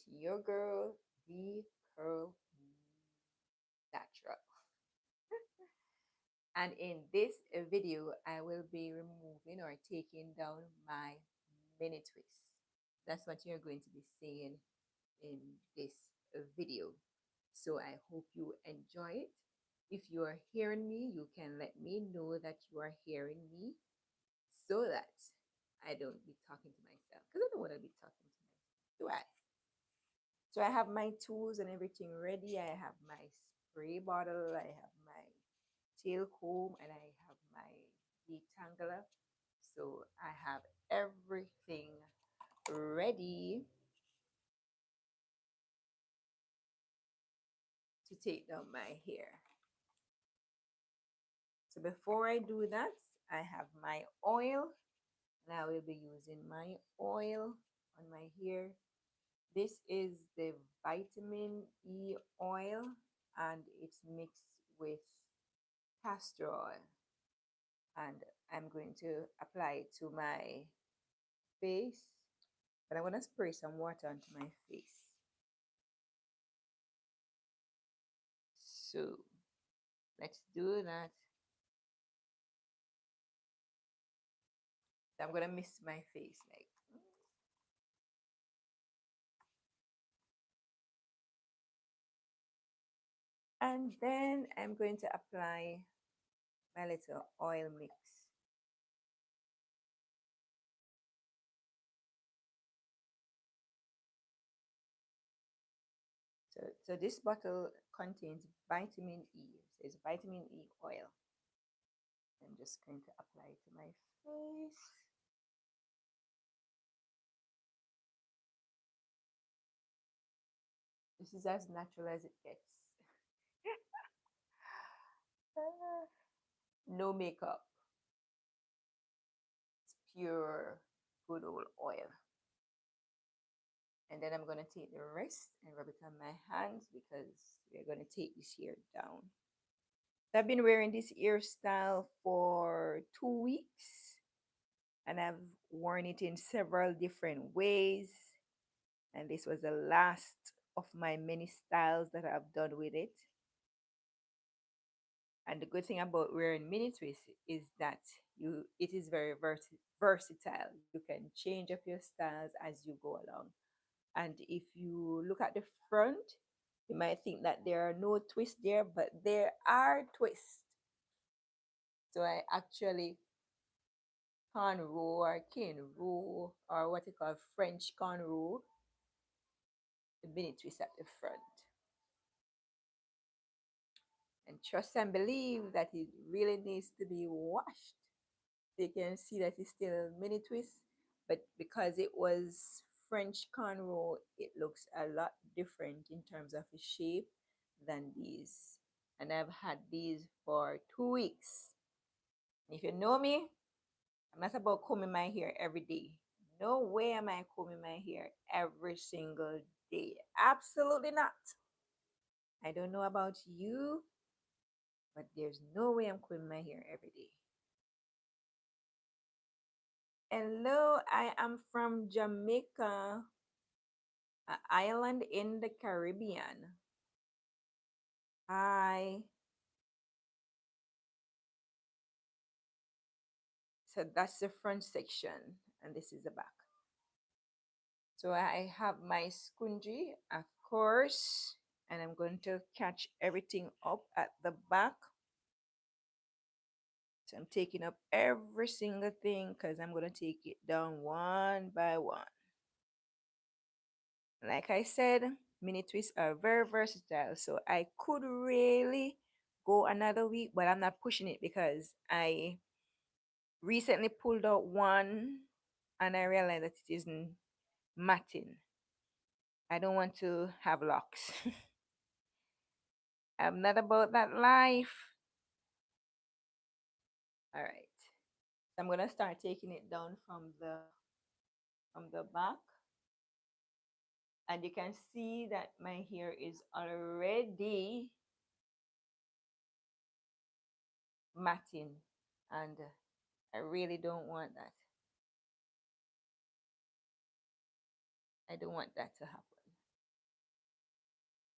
with your girl, the Curl Natural. And in this video, I will be removing or taking down my mini twist. That's what you're going to be seeing in this video. So I hope you enjoy it. If you are hearing me, you can let me know that you are hearing me so that I don't be talking to myself because I don't want to be talking to myself, do I? So I have my tools and everything ready. I have my spray bottle, I have my tail comb, and I have my detangler. So I have everything ready to take down my hair. So before I do that, I have my oil, and I will be using my oil on my hair. This is the vitamin E oil, and it's mixed with castor oil. And I'm going to apply it to my face, but I'm going to spray some water onto my face. So let's do that. I'm going to mist my face like. And then I'm going to apply my little oil mix. So this bottle contains vitamin E. It says vitamin E oil. I'm just going to apply it to my face. This is as natural as it gets. No makeup. It's pure good old oil. And then I'm going to take the rest and rub it on my hands because we're going to take this hair down. So I've been wearing this hairstyle for 2 weeks, and I've worn it in several different ways. And this was the last of my many styles that I've done with it. And the good thing about wearing mini twist is that it is very versatile. You can change up your styles as you go along. And if you look at the front, you might think that there are no twists there, but there are twists. So I actually cornrow or cane row or what you call French cornrow the mini twist at the front. And trust and believe that it really needs to be washed. You can see that it's still mini twist, but because it was French cornrow, it looks a lot different in terms of the shape than these. And I've had these for 2 weeks. If you know me, I'm not about combing my hair every day. No way am I combing my hair every single day. Absolutely not. I don't know about you, but there's no way I'm combing my hair every day. Hello, I am from Jamaica, an island in the Caribbean. Hi. So that's the front section, and this is the back. So I have my scrunchie, of course, and I'm going to catch everything up at the back. So I'm taking up every single thing because I'm going to take it down one by one. Like I said, mini twists are very versatile. So I could really go another week, but I'm not pushing it because I recently pulled out one and I realized that it isn't matting. I don't want to have locks. I'm not about that life. All right. So I'm gonna start taking it down from the back. And you can see that my hair is already matting, and I really don't want that. I don't want that to happen.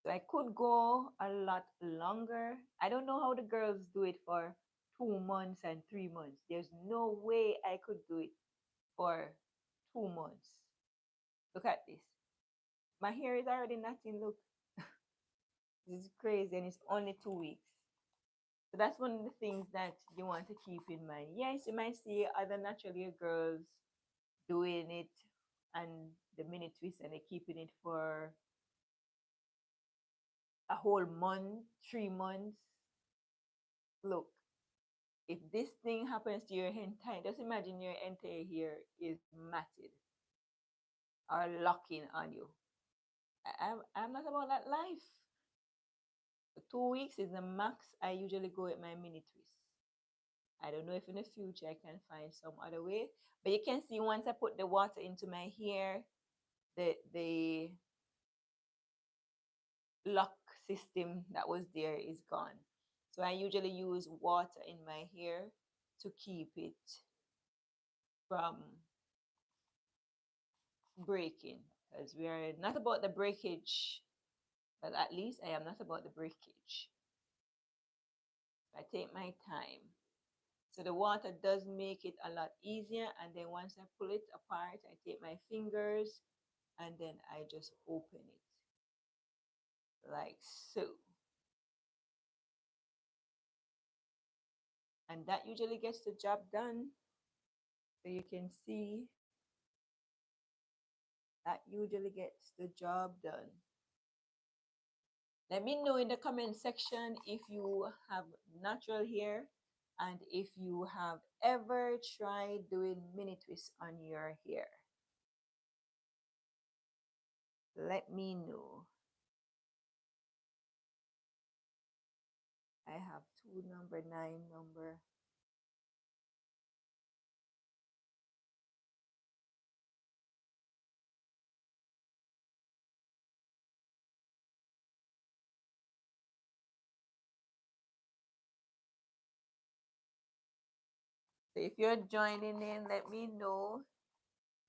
So I could go a lot longer. I don't know how the girls do it for 2 months and 3 months. There's no way I could do it for 2 months. Look at this. My hair is already nothing. Look, this is crazy, and it's only 2 weeks. So that's one of the things that you want to keep in mind. Yes, you might see other natural hair girls doing it and the mini twist, and they're keeping it for a whole month, 3 months. Look, if this thing happens to your entire, just imagine your entire hair is matted or locking on you. I'm not about that life. 2 weeks is the max I usually go with my mini twist. I don't know if in the future I can find some other way, but you can see once I put the water into my hair, the lock system that was there is gone. So I usually use water in my hair to keep it from breaking, because we are not about the breakage. Well, at least I am not about the breakage. I take my time. So the water does make it a lot easier. And then once I pull it apart, I take my fingers and then I just open it like so. And that usually gets the job done. So you can see that usually gets the job done. Let me know in the comment section if you have natural hair and if you have ever tried doing mini twists on your hair. Let me know. I have two number 9 number. So if you're joining in, let me know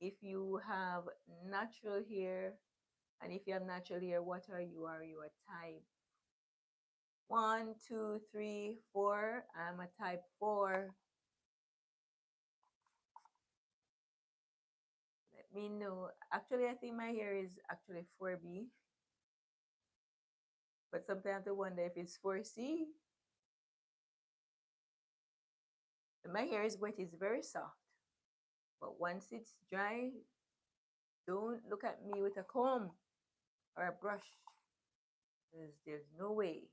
if you have natural hair, and if you have natural hair, what are you? Are you a type 1, 2, 3, 4? I'm a type 4. Let me know. Actually, I think my hair is actually 4B, but sometimes I wonder if it's 4C. My hair is wet, it's very soft, but once it's dry, don't look at me with a comb or a brush. There's no way,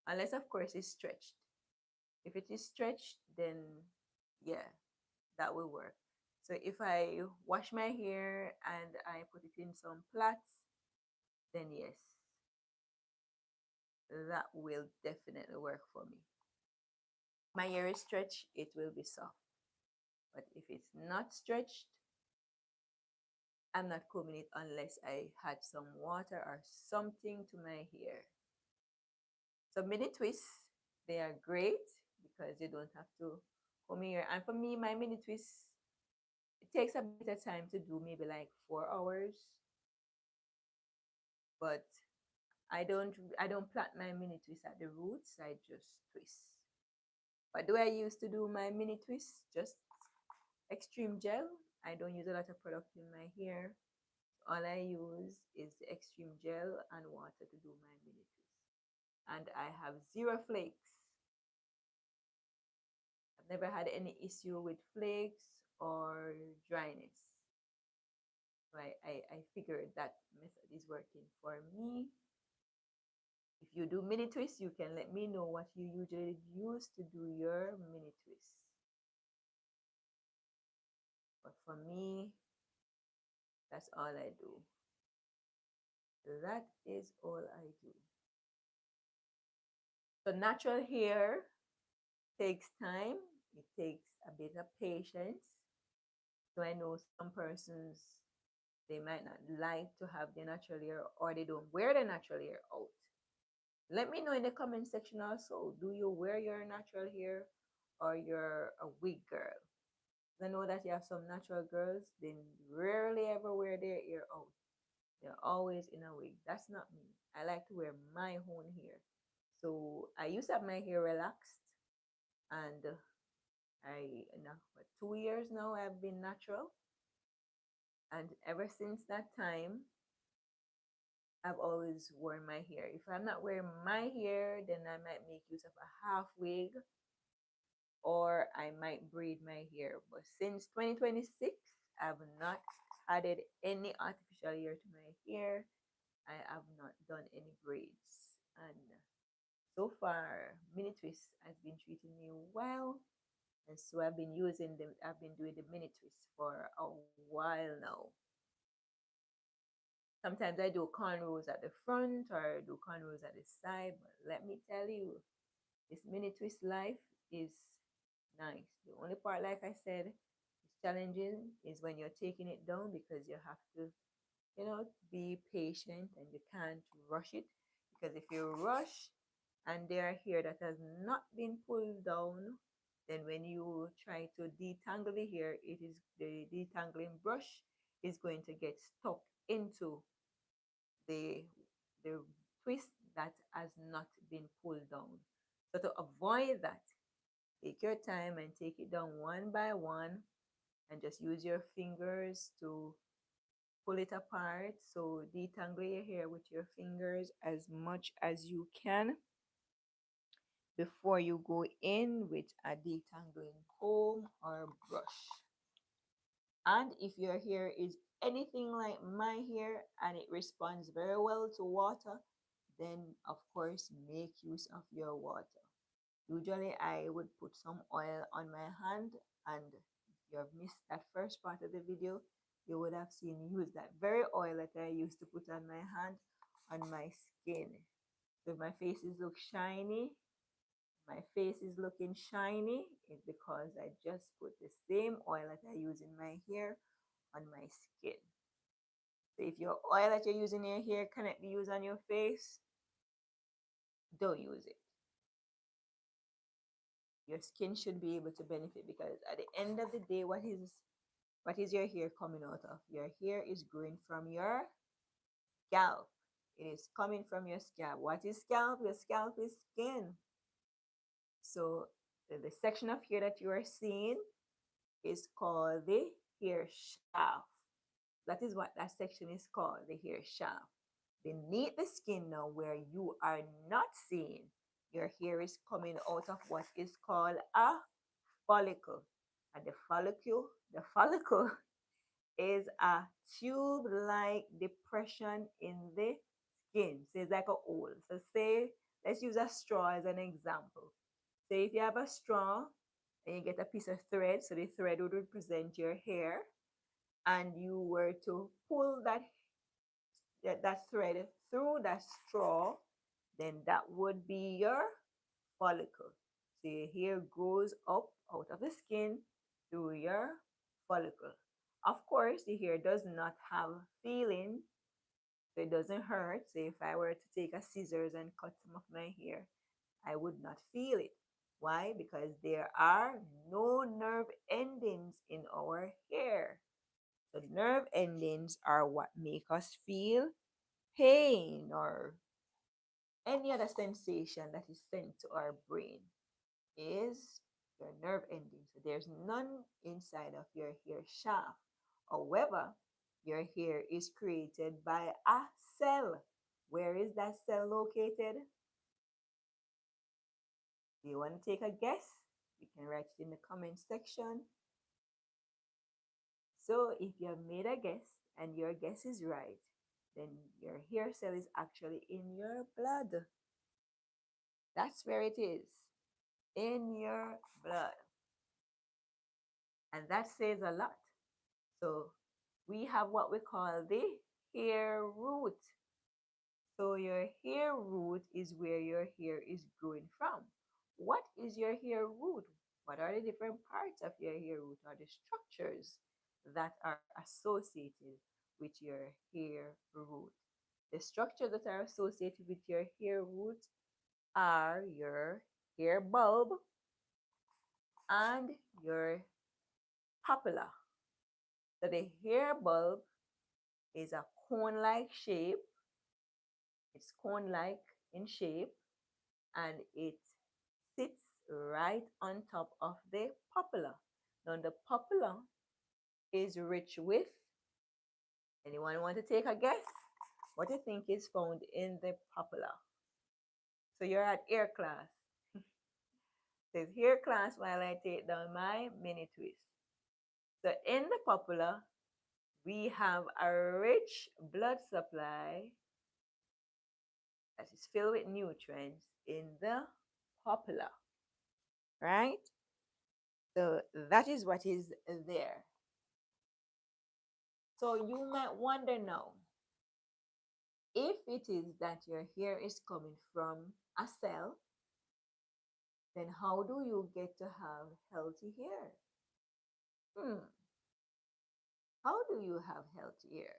unless of course it's stretched. If it is stretched, then yeah, that will work. So if I wash my hair and I put it in some plaits, then yes, that will definitely work for me. My hair is stretched, it will be soft. But if it's not stretched, I'm not combing it unless I had some water or something to my hair. So mini twists, they are great because you don't have to comb your hair. And for me, my mini twists, it takes a bit of time to do, maybe like 4 hours. But I don't plait my mini twist at the roots. I just twist. What do I use to do my mini twists? Just extreme gel. I don't use a lot of product in my hair. All I use is the extreme gel and water to do my mini twist. And I have zero flakes. I've never had any issue with flakes or dryness. So I figured that method is working for me. If you do mini twists, you can let me know what you usually use to do your mini twists. But for me, that's all I do. That is all I do. So natural hair takes time. It takes a bit of patience. So I know some persons, they might not like to have their natural hair, or they don't wear their natural hair out. Let me know in the comment section also. Do you wear your natural hair or you're a wig girl? I know that you have some natural girls, they rarely ever wear their hair out. They're always in a wig. That's not me. I like to wear my own hair. So I used to have my hair relaxed, and for 2 years now I've been natural, and ever since that time I've always worn my hair. If I'm not wearing my hair, then I might make use of a half wig, or I might braid my hair. But since 2026, I've not added any artificial hair to my hair. I have not done any braids. And so far, mini twist has been treating me well. And so I've been doing the mini twist for a while now. Sometimes I do cornrows at the front or I do cornrows at the side. But let me tell you, this mini twist life is nice. The only part, like I said, is challenging is when you're taking it down, because you have to, be patient and you can't rush it. Because if you rush and there are hair that has not been pulled down, then when you try to detangle the hair, it is the detangling brush is going to get stuck into the the twist that has not been pulled down. So to avoid that, take your time and take it down one by one, and just use your fingers to pull it apart. So detangle your hair with your fingers as much as you can before you go in with a detangling comb or brush. And if your hair is anything like my hair and it responds very well to water, then of course make use of your water. Usually I would put some oil on my hand, and if you have missed that first part of the video, you would have seen me use that very oil that I used to put on my hand on my skin. So if my face is look shiny, my face is looking shiny, it's because I just put the same oil that I use in my hair on my skin. So if your oil that you're using in your hair cannot be used on your face, don't use it. Your skin should be able to benefit, because at the end of the day, what is your hair coming out of? Your hair is growing from your scalp. It is coming from your scalp. What is scalp? Your scalp is skin. So the section of hair that you are seeing is called the hair shaft. That is what that section is called, the hair shaft. Beneath the skin now, where you are not seeing, your hair is coming out of what is called a follicle. And the follicle is a tube-like depression in the skin. So it's like a hole. So say, let's use a straw as an example. Say if you have a straw and you get a piece of thread, so the thread would represent your hair, and you were to pull that thread through that straw, then that would be your follicle. So your hair grows up out of the skin through your follicle. Of course, the hair does not have feeling, so it doesn't hurt. So if I were to take a scissors and cut some of my hair, I would not feel it. Why? Because there are no nerve endings in our hair. So nerve endings are what make us feel pain or any other sensation that is sent to our brain is your nerve ending. So there's none inside of your hair shaft. However, your hair is created by a cell. Where is that cell located? Do you want to take a guess? You can write it in the comment section. So if you have made a guess and your guess is right, then your hair cell is actually in your blood. That's where it is, in your blood. And that says a lot. So we have what we call the hair root. So your hair root is where your hair is growing from. What is your hair root? What are the different parts of your hair root, or the structures that are associated with your hair root? The structures that are associated with your hair root are your hair bulb and your papilla. So the hair bulb is a cone-like shape. It's cone-like in shape, and it sits right on top of the papilla. Now the papilla is rich with, anyone want to take a guess? What do you think is found in the papilla? So you're at air class. Says here class while I take down my mini twist. So in the papilla, we have a rich blood supply that is filled with nutrients in the papilla, right? So that is what is there. So you might wonder now, if it is that your hair is coming from a cell, then how do you get to have healthy hair? How do you have healthy hair?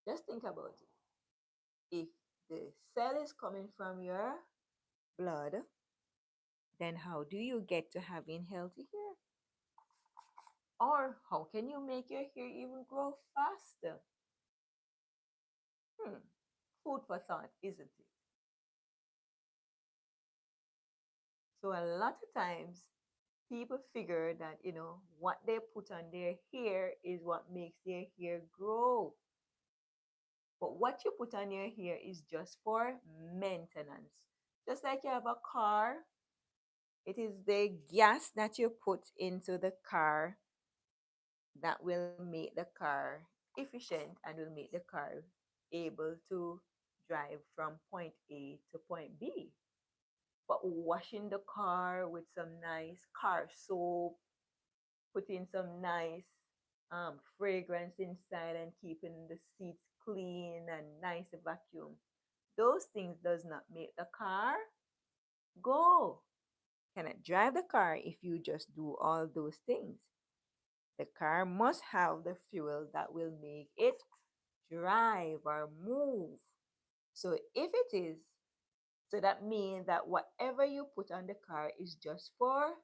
Just think about it. If the cell is coming from your blood, then how do you get to having healthy hair? Or how can you make your hair even grow faster? Food for thought, isn't it? So a lot of times people figure that, what they put on their hair is what makes their hair grow. But what you put on your hair is just for maintenance. Just like you have a car, it is the gas that you put into the car that will make the car efficient and will make the car able to drive from point A to point B. But washing the car with some nice car soap, putting some nice fragrance inside and keeping the seats clean and nice vacuum, those things does not make the car go. Cannot drive the car if you just do all those things. The car must have the fuel that will make it drive or move. So if it is, so that means that whatever you put on the car is just for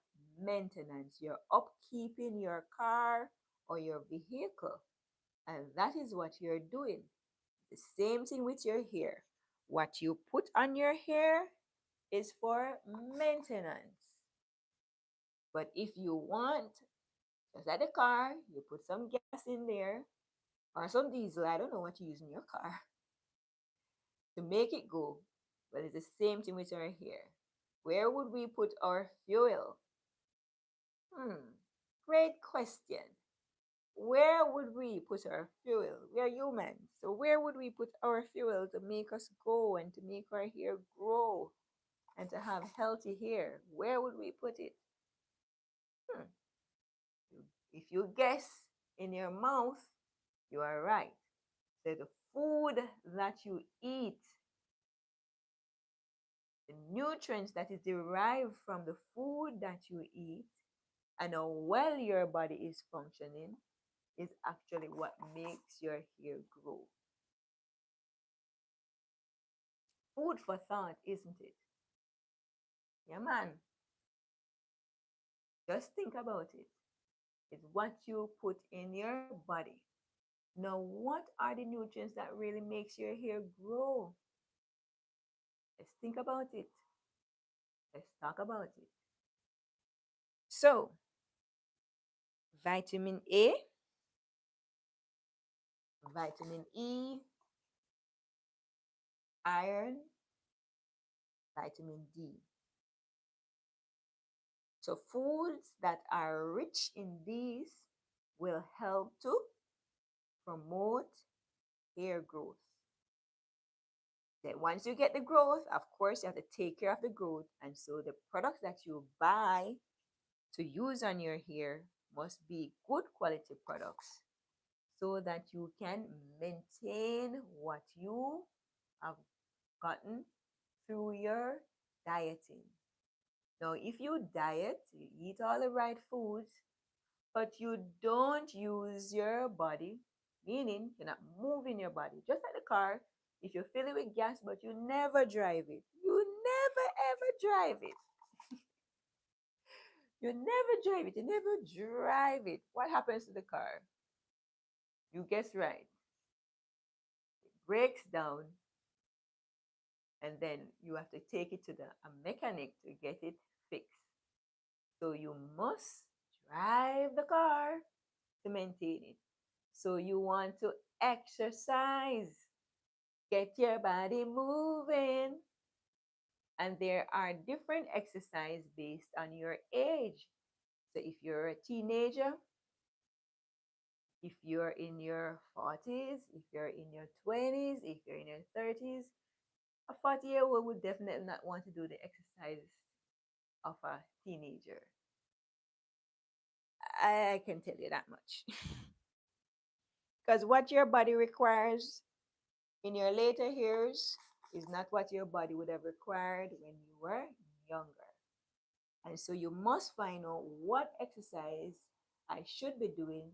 maintenance. You're upkeeping your car or your vehicle. And that is what you're doing. The same thing with your hair. What you put on your hair is for maintenance. But if you want, just like the car, you put some gas in there or some diesel, I don't know what you use in your car, to make it go. But it's the same thing with our hair. Where would we put our fuel? Great question. Where would we put our fuel? We are humans. So where would we put our fuel to make us go and to make our hair grow and to have healthy hair? Where would we put it? If you guess in your mouth, you are right. So the food that you eat, the nutrients that is derived from the food that you eat, and how well your body is functioning is actually what makes your hair grow. Food for thought, isn't it? Yeah, man. Just think about it. It's what you put in your body. Now, what are the nutrients that really makes your hair grow? Let's think about it. Let's talk about it. So, vitamin A, vitamin E, iron, vitamin D. So foods that are rich in these will help to promote hair growth. Then once you get the growth, of course, you have to take care of the growth. And so the products that you buy to use on your hair must be good quality products so that you can maintain what you have gotten through your dieting. Now, if you diet, you eat all the right foods, but you don't use your body, meaning you're not moving your body, just like the car. If you fill it with gas, but you never drive it, you never ever drive it. You never drive it. You never drive it. What happens to the car? You guess right. breaks down, and then you have to take it to a mechanic to get it fixed. So you must drive the car to maintain it. So you want to exercise, get your body moving. And there are different exercise based on your age. So if you're a teenager, if you're in your 40s, if you're in your 20s, if you're in your 30s, a 40-year-old would definitely not want to do the exercise of a teenager. I can tell you that much. Because what your body requires in your later years is not what your body would have required when you were younger. And so you must find out what exercise I should be doing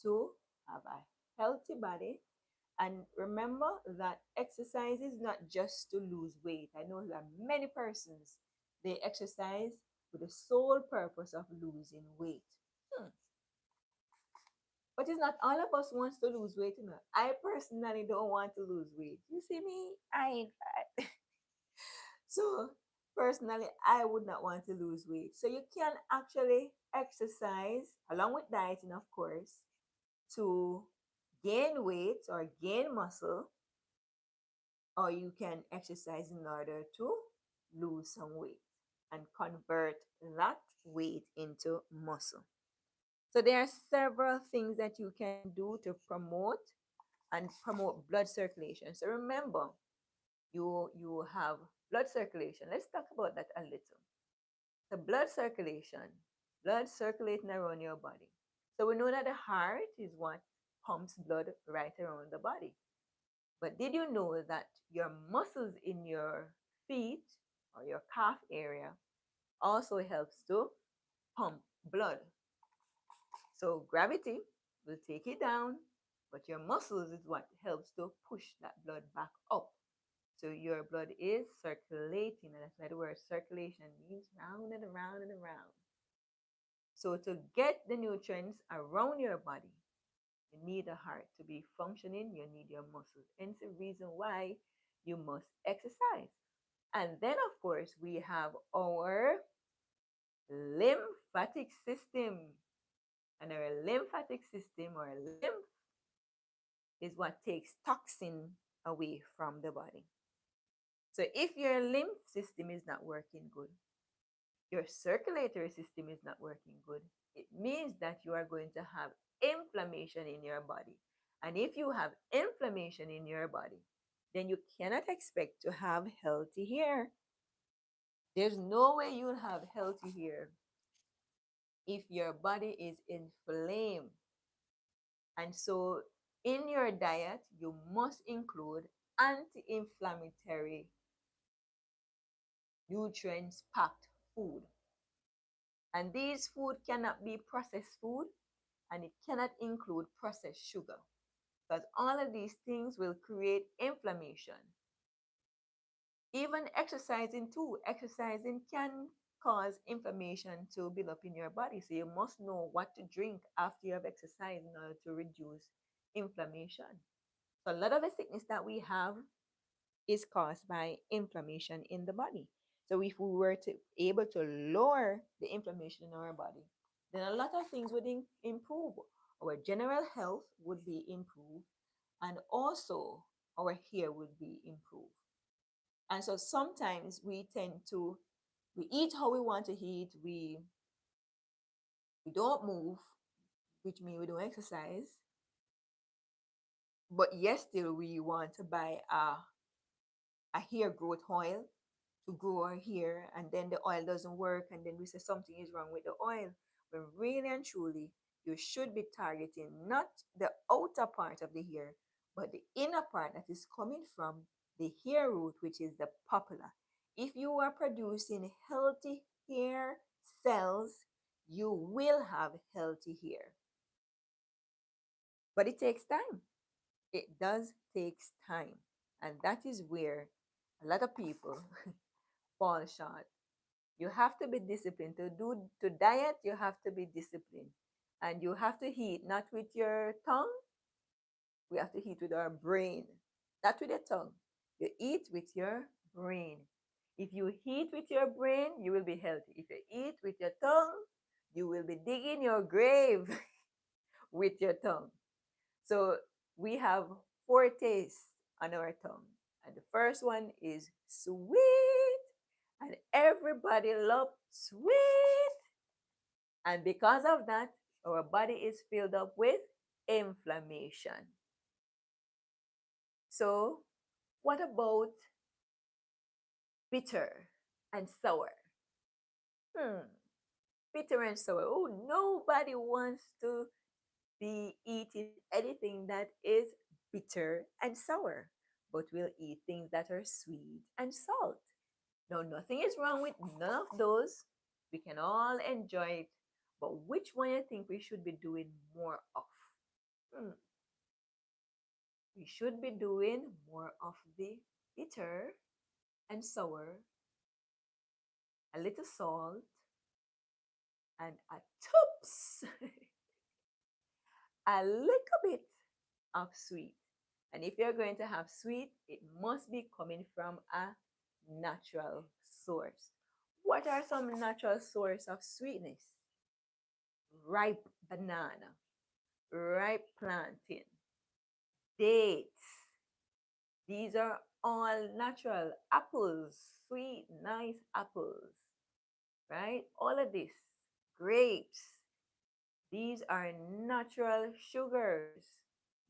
to have a healthy body. And remember that exercise is not just to lose weight. I know that many persons, they exercise with the sole purpose of losing weight. Hmm. But it's not all of us wants to lose weight. You know. I personally don't want to lose weight. You see me? I ain't fat. So personally, I would not want to lose weight. So you can actually exercise along with dieting, of course, to gain weight or gain muscle, or you can exercise in order to lose some weight and convert that weight into muscle. So there are several things that you can do to promote blood circulation. So remember, you have blood circulation. Let's talk about that a little. The blood circulating around your body. So we know that the heart is what pumps blood right around the body. But did you know that your muscles in your feet or your calf area also helps to pump blood? So gravity will take it down, but your muscles is what helps to push that blood back up. So your blood is circulating, and that's why the word circulation means round and around and around. So to get the nutrients around your body, you need the heart to be functioning, you need your muscles. Hence the reason why you must exercise. And then of course we have our lymphatic system. And our lymphatic system or lymph is what takes toxin away from the body. So if your lymph system is not working good, your circulatory system is not working good, it means that you are going to have inflammation in your body. And if you have inflammation in your body, then you cannot expect to have healthy hair. There's no way you'll have healthy hair if your body is inflamed. And so in your diet, you must include anti-inflammatory nutrients packed food. And these food cannot be processed food, and it cannot include processed sugar, because all of these things will create inflammation. Even exercising too, exercising can cause inflammation to build up in your body. So you must know what to drink after you have exercised in order to reduce inflammation. So a lot of the sickness that we have is caused by inflammation in the body. So if we were to able to lower the inflammation in our body, then a lot of things would improve. Our general health would be improved, and also our hair would be improved. And so sometimes we tend to we eat how we want to eat, we don't move, which means we don't exercise, but yes, still we want to buy a hair growth oil to grow our hair, and then the oil doesn't work, and then we say something is wrong with the oil. But really and truly, you should be targeting not the outer part of the hair, but the inner part that is coming from the hair root, which is the papilla. If you are producing healthy hair cells, you will have healthy hair. But it takes time. It does take time. And that is where a lot of people fall short. You have to be disciplined. To diet, you have to be disciplined. And you have to eat not with your tongue, we have to eat with our brain. Not with your tongue. You eat with your brain. If you eat with your brain, you will be healthy. If you eat with your tongue, you will be digging your grave with your tongue. So we have four tastes on our tongue. And the first one is sweet. And everybody loves sweet. And because of that, our body is filled up with inflammation. So, what about bitter and sour? Hmm, bitter and sour. Oh, nobody wants to be eating anything that is bitter and sour, but we'll eat things that are sweet and salt. No, nothing is wrong with none of those. We can all enjoy it. But which one you think we should be doing more of? Hmm. We should be doing more of the bitter and sour, a little salt, and a toops, a little bit of sweet. And if you're going to have sweet, it must be coming from a natural source. What are some natural source of sweetness? Ripe banana, ripe plantain, dates. These are all natural. Apples, sweet, nice apples, right? All of this. Grapes. These are natural sugars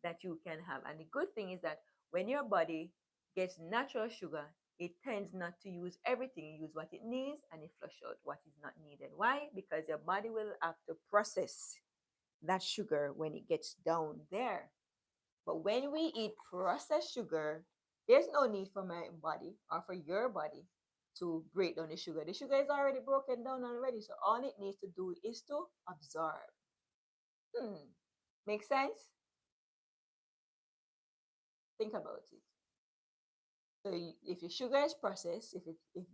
that you can have. And the good thing is that when your body gets natural sugar, it tends not to use everything. You use what it needs and it flush out what is not needed. Why? Because your body will have to process that sugar when it gets down there. But when we eat processed sugar, there's no need for my body or for your body to break down the sugar. The sugar is already broken down already. So all it needs to do is to absorb. Hmm. Make sense? Think about it. So if your sugar is processed, if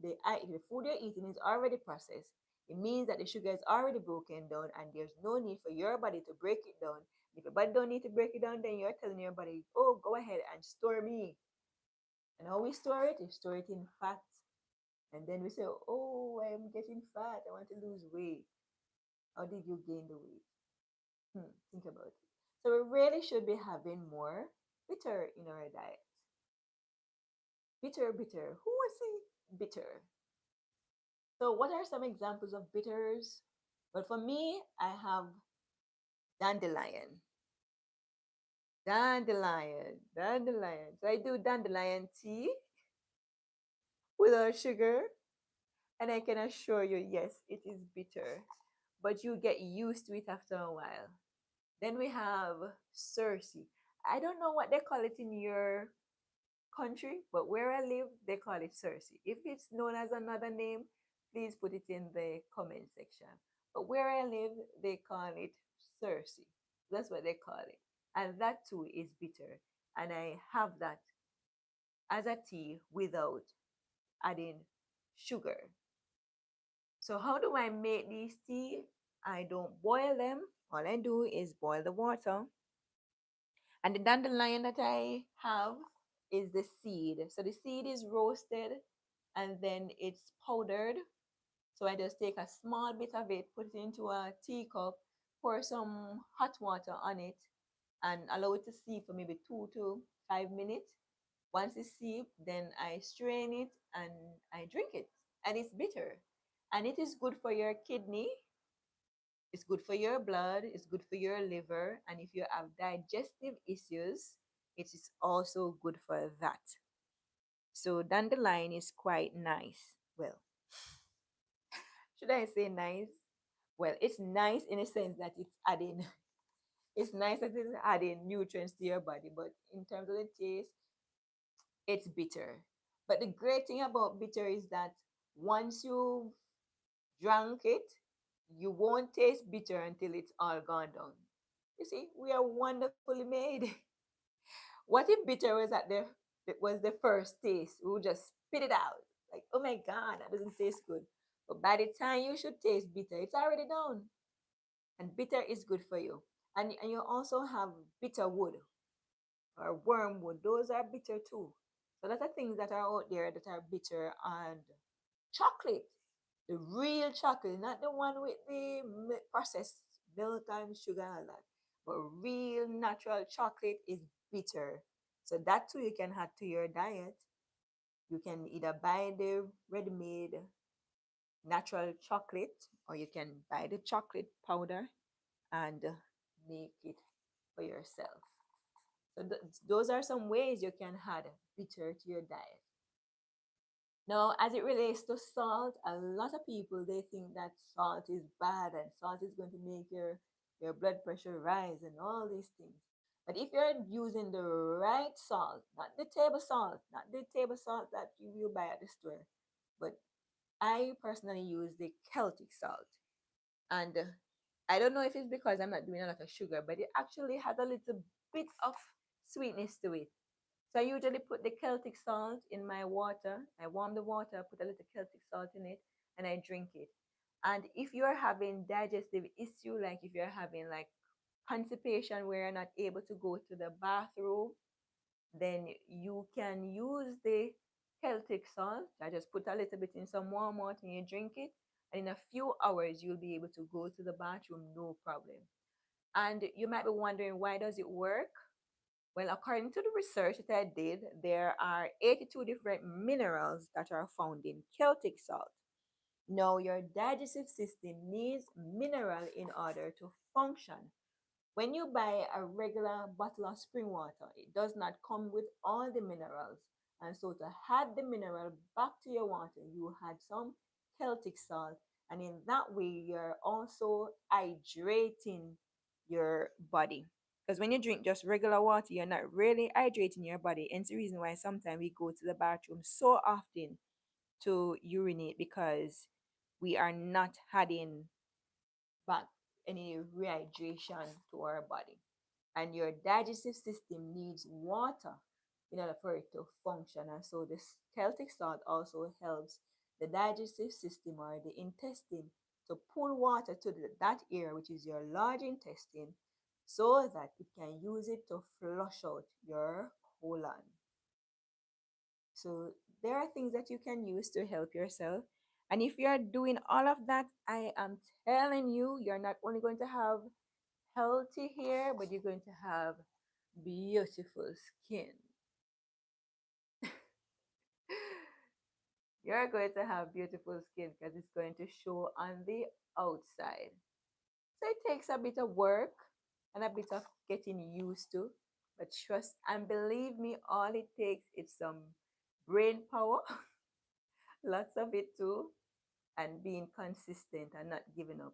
the food you're eating is already processed, it means that the sugar is already broken down, and there's no need for your body to break it down. If your body don't need to break it down, then you're telling your body, "Oh, go ahead and store me." And how we store it? We store it in fat, and then we say, "Oh, I'm getting fat. I want to lose weight." How did you gain the weight? Think about it. So we really should be having more bitter in our diet. Bitter, bitter. Who was saying bitter? So, what are some examples of bitters? But for me, I have dandelion, dandelion, dandelion. So I do dandelion tea without sugar, and I can assure you, yes, it is bitter, but you get used to it after a while. Then we have Cersei. I don't know what they call it in your country, but where I live, they call it Cersei. If it's known as another name, please put it in the comment section. But where I live, they call it Cersei. That's what they call it. And that too is bitter. And I have that as a tea without adding sugar. So, how do I make these tea? I don't boil them. All I do is boil the water. And the dandelion that I have is the seed. So the seed is roasted and then it's powdered. So I just take a small bit of it, put it into a teacup, pour some hot water on it, and allow it to steep for maybe 2 to 5 minutes. Once it's steeped, then I strain it and I drink it. And it's bitter. And it is good for your kidney, it's good for your blood, it's good for your liver, and if you have digestive issues, it is also good for that. So dandelion is quite nice. Well, should I say nice? Well, it's nice in a sense that it's adding it's nice that it's adding nutrients to your body, but in terms of the taste, it's bitter. But the great thing about bitter is that once you drank it, you won't taste bitter until it's all gone down. You see, we are wonderfully made. What if bitter was at the it was the first taste? We would just spit it out. Like, oh my god, that doesn't taste good. But by the time you should taste bitter, it's already done. And bitter is good for you. And you also have bitter wood. or wormwood, those are bitter too. So a lot of things that are out there that are bitter, and chocolate, the real chocolate, not the one with the processed milk and sugar and all that, but real natural chocolate is bitter. So that too you can add to your diet. You can either buy the ready-made natural chocolate, or you can buy the chocolate powder and make it for yourself. So those are some ways you can add bitter to your diet. Now, as it relates to salt, a lot of people, they think that salt is bad and salt is going to make your blood pressure rise and all these things. But if you're using the right salt, not the table salt that you will buy at the store, but I personally use the Celtic salt. And I don't know if it's because I'm not doing a lot of sugar, but it actually has a little bit of sweetness to it. So I usually put the Celtic salt in my water. I warm the water, put a little Celtic salt in it, and I drink it. And if you're having digestive issue, like if you're having like constipation where you're not able to go to the bathroom, then you can use the Celtic salt. I just put a little bit in some warm water and you drink it. And in a few hours, you'll be able to go to the bathroom, no problem. And you might be wondering, why does it work? Well, according to the research that I did, there are 82 different minerals that are found in Celtic salt. Now, your digestive system needs mineral in order to function. When you buy a regular bottle of spring water, it does not come with all the minerals. And so to add the mineral back to your water, you add some Celtic salt. And in that way, you're also hydrating your body. Because when you drink just regular water, you're not really hydrating your body. And it's the reason why sometimes we go to the bathroom so often to urinate, because we are not adding back any rehydration to our body. And your digestive system needs water in order for it to function. And so the Celtic salt also helps the digestive system or the intestine to pull water to that area, which is your large intestine, so that it can use it to flush out your colon. So there are things that you can use to help yourself. And if you're doing all of that, I am telling you, you're not only going to have healthy hair, but you're going to have beautiful skin. You're going to have beautiful skin because it's going to show on the outside. So it takes a bit of work and a bit of getting used to. But trust and believe me, all it takes is some brain power, lots of it too, and being consistent and not giving up.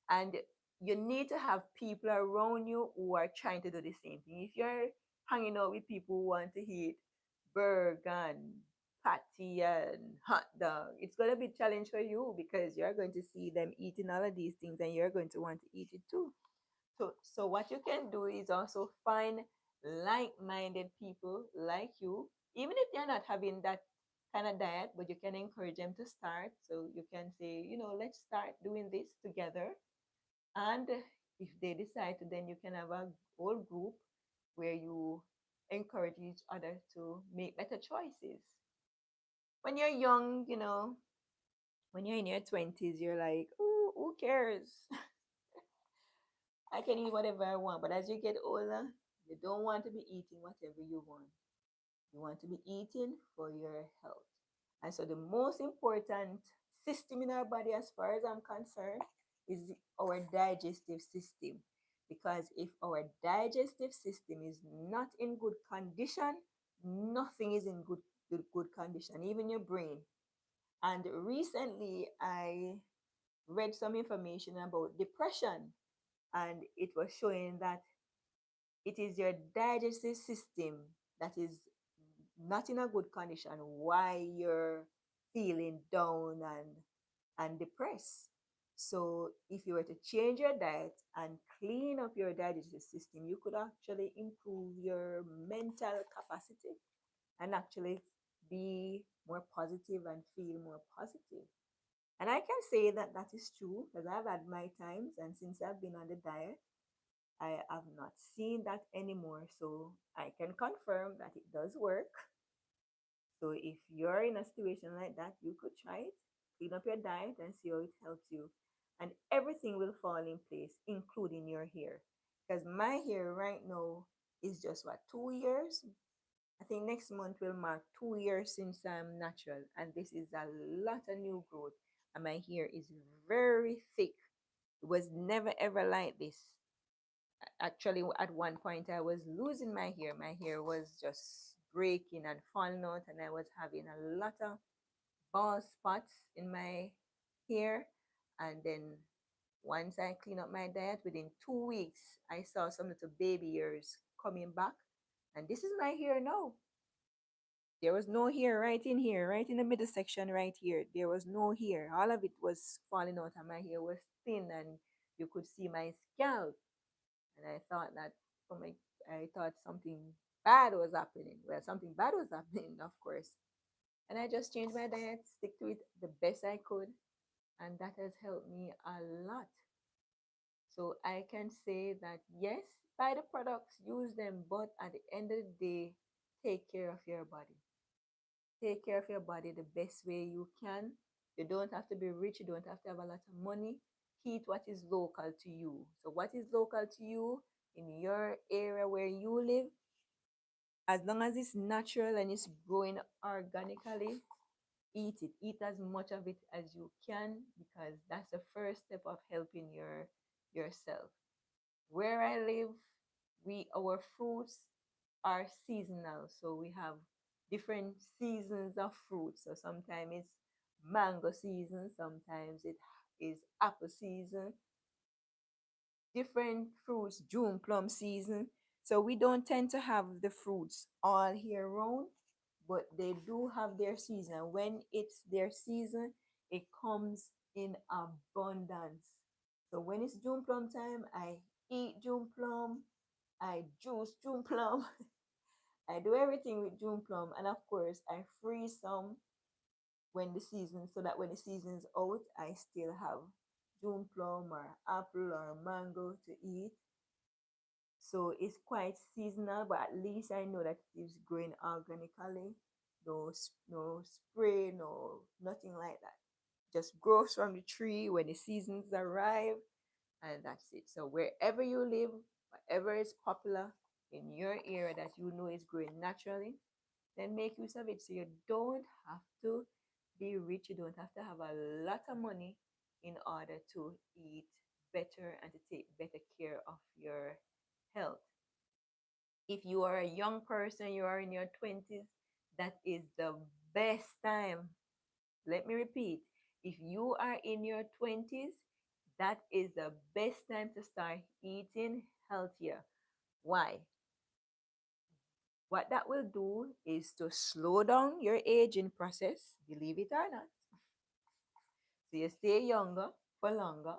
And you need to have people around you who are trying to do the same thing. If you're hanging out with people who want to eat burger and patty and hot dog, it's going to be a challenge for you because you're going to see them eating all of these things and you're going to want to eat it too. So what you can do is also find like-minded people like you, even if they're not having that kind of diet, but you can encourage them to start. So you can say, let's start doing this together. And if they decide to, then you can have a whole group where you encourage each other to make better choices. When you're young, when you're in your 20s, you're like, oh, who cares? I can eat whatever I want. But as you get older, you don't want to be eating whatever you want. You want to be eating for your health. And so the most important system in our body, as far as I'm concerned, is our digestive system. Because if our digestive system is not in good condition, nothing is in good condition, even your brain. And recently, I read some information about depression, and it was showing that it is your digestive system that is not in a good condition why you're feeling down and depressed. So if you were to change your diet and clean up your digestive system, you could actually improve your mental capacity and actually be more positive and feel more positive. And I can say that that is true because I've had my times, and since I've been on the diet, I have not seen that anymore, so I can confirm that it does work. So if you're in a situation like that, you could try it, clean up your diet, and see how it helps you. And everything will fall in place, including your hair. Because my hair right now is just what, 2 years? I think next month will mark 2 years since I'm natural, and this is a lot of new growth. And my hair is very thick. It was never ever like this. Actually, at one point, I was losing my hair. My hair was just breaking and falling out, and I was having a lot of bald spots in my hair. And then once I clean up my diet, within 2 weeks, I saw some little baby hairs coming back. And this is my hair now. There was no hair right in here, right in the middle section, right here. There was no hair. All of it was falling out, and my hair was thin, and you could see my scalp. And I thought that, oh my, I thought something bad was happening. Well, something bad was happening, of course. And I just changed my diet, stick to it the best I could, and that has helped me a lot. So I can say that yes, buy the products, use them, but at the end of the day, take care of your body. Take care of your body the best way you can. You don't have to be rich, you don't have to have a lot of money. Eat what is local to you. So, what is local to you in your area where you live, as long as it's natural and it's growing organically, eat it. Eat as much of it as you can, because that's the first step of helping yourself. Where I live, we our fruits are seasonal, so we have different seasons of fruit. So sometimes it's mango season, sometimes it is apple season, different fruits, June plum season. So we don't tend to have the fruits all year round, but they do have their season. When it's their season, it comes in abundance. So when it's June plum time, I eat June plum, I juice June plum, I do everything with June plum, and of course, I freeze some when the season, so that when the season's out, I still have June plum or apple or mango to eat. So it's quite seasonal, but at least I know that it is growing organically. No spray, no nothing like that. Just grows from the tree when the seasons arrive, and that's it. So wherever you live, whatever is popular in your area that you know is growing naturally, then make use of it. So you don't have to be rich, you don't have to have a lot of money in order to eat better and to take better care of your health. If you are a young person, you are in your 20s, that is the best time. Let me repeat, if you are in your 20s, that is the best time to start eating healthier. Why? What that will do is to slow down your aging process, believe it or not. So you stay younger for longer.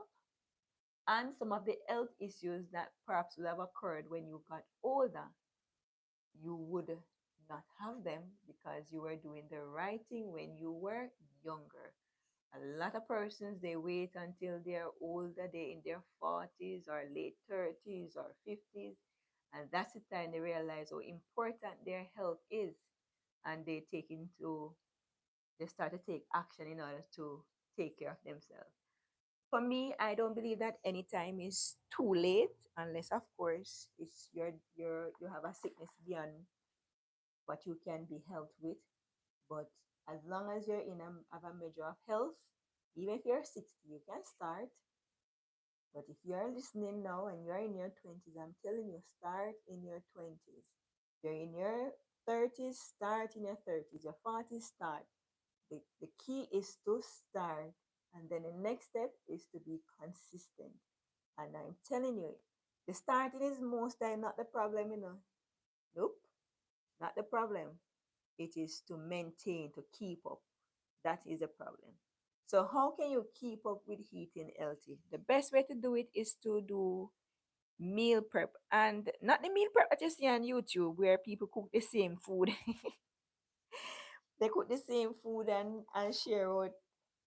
And some of the health issues that perhaps would have occurred when you got older, you would not have them because you were doing the right thing when you were younger. A lot of persons, they wait until they're older, they're in their 40s or late 30s or 50s, and that's the time they realize how important their health is, and they start to take action in order to take care of themselves. For me, I don't believe that any time is too late, unless of course it's you have a sickness beyond what you can be helped with. But as long as you're in have a measure of health, even if you're 60, you can start. But if you're listening now and you're in your 20s, I'm telling you, start in your 20s. You're in your 30s, start in your 30s. Your 40s, start. The key is to start. And then the next step is to be consistent. And I'm telling you, the starting is most time not the problem, you know. Nope, not the problem. It is to maintain, to keep up. That is a problem. So how can you keep up with eating healthy? The best way to do it is to do meal prep, and not the meal prep that you see on YouTube where people cook the same food. They cook the same food and share out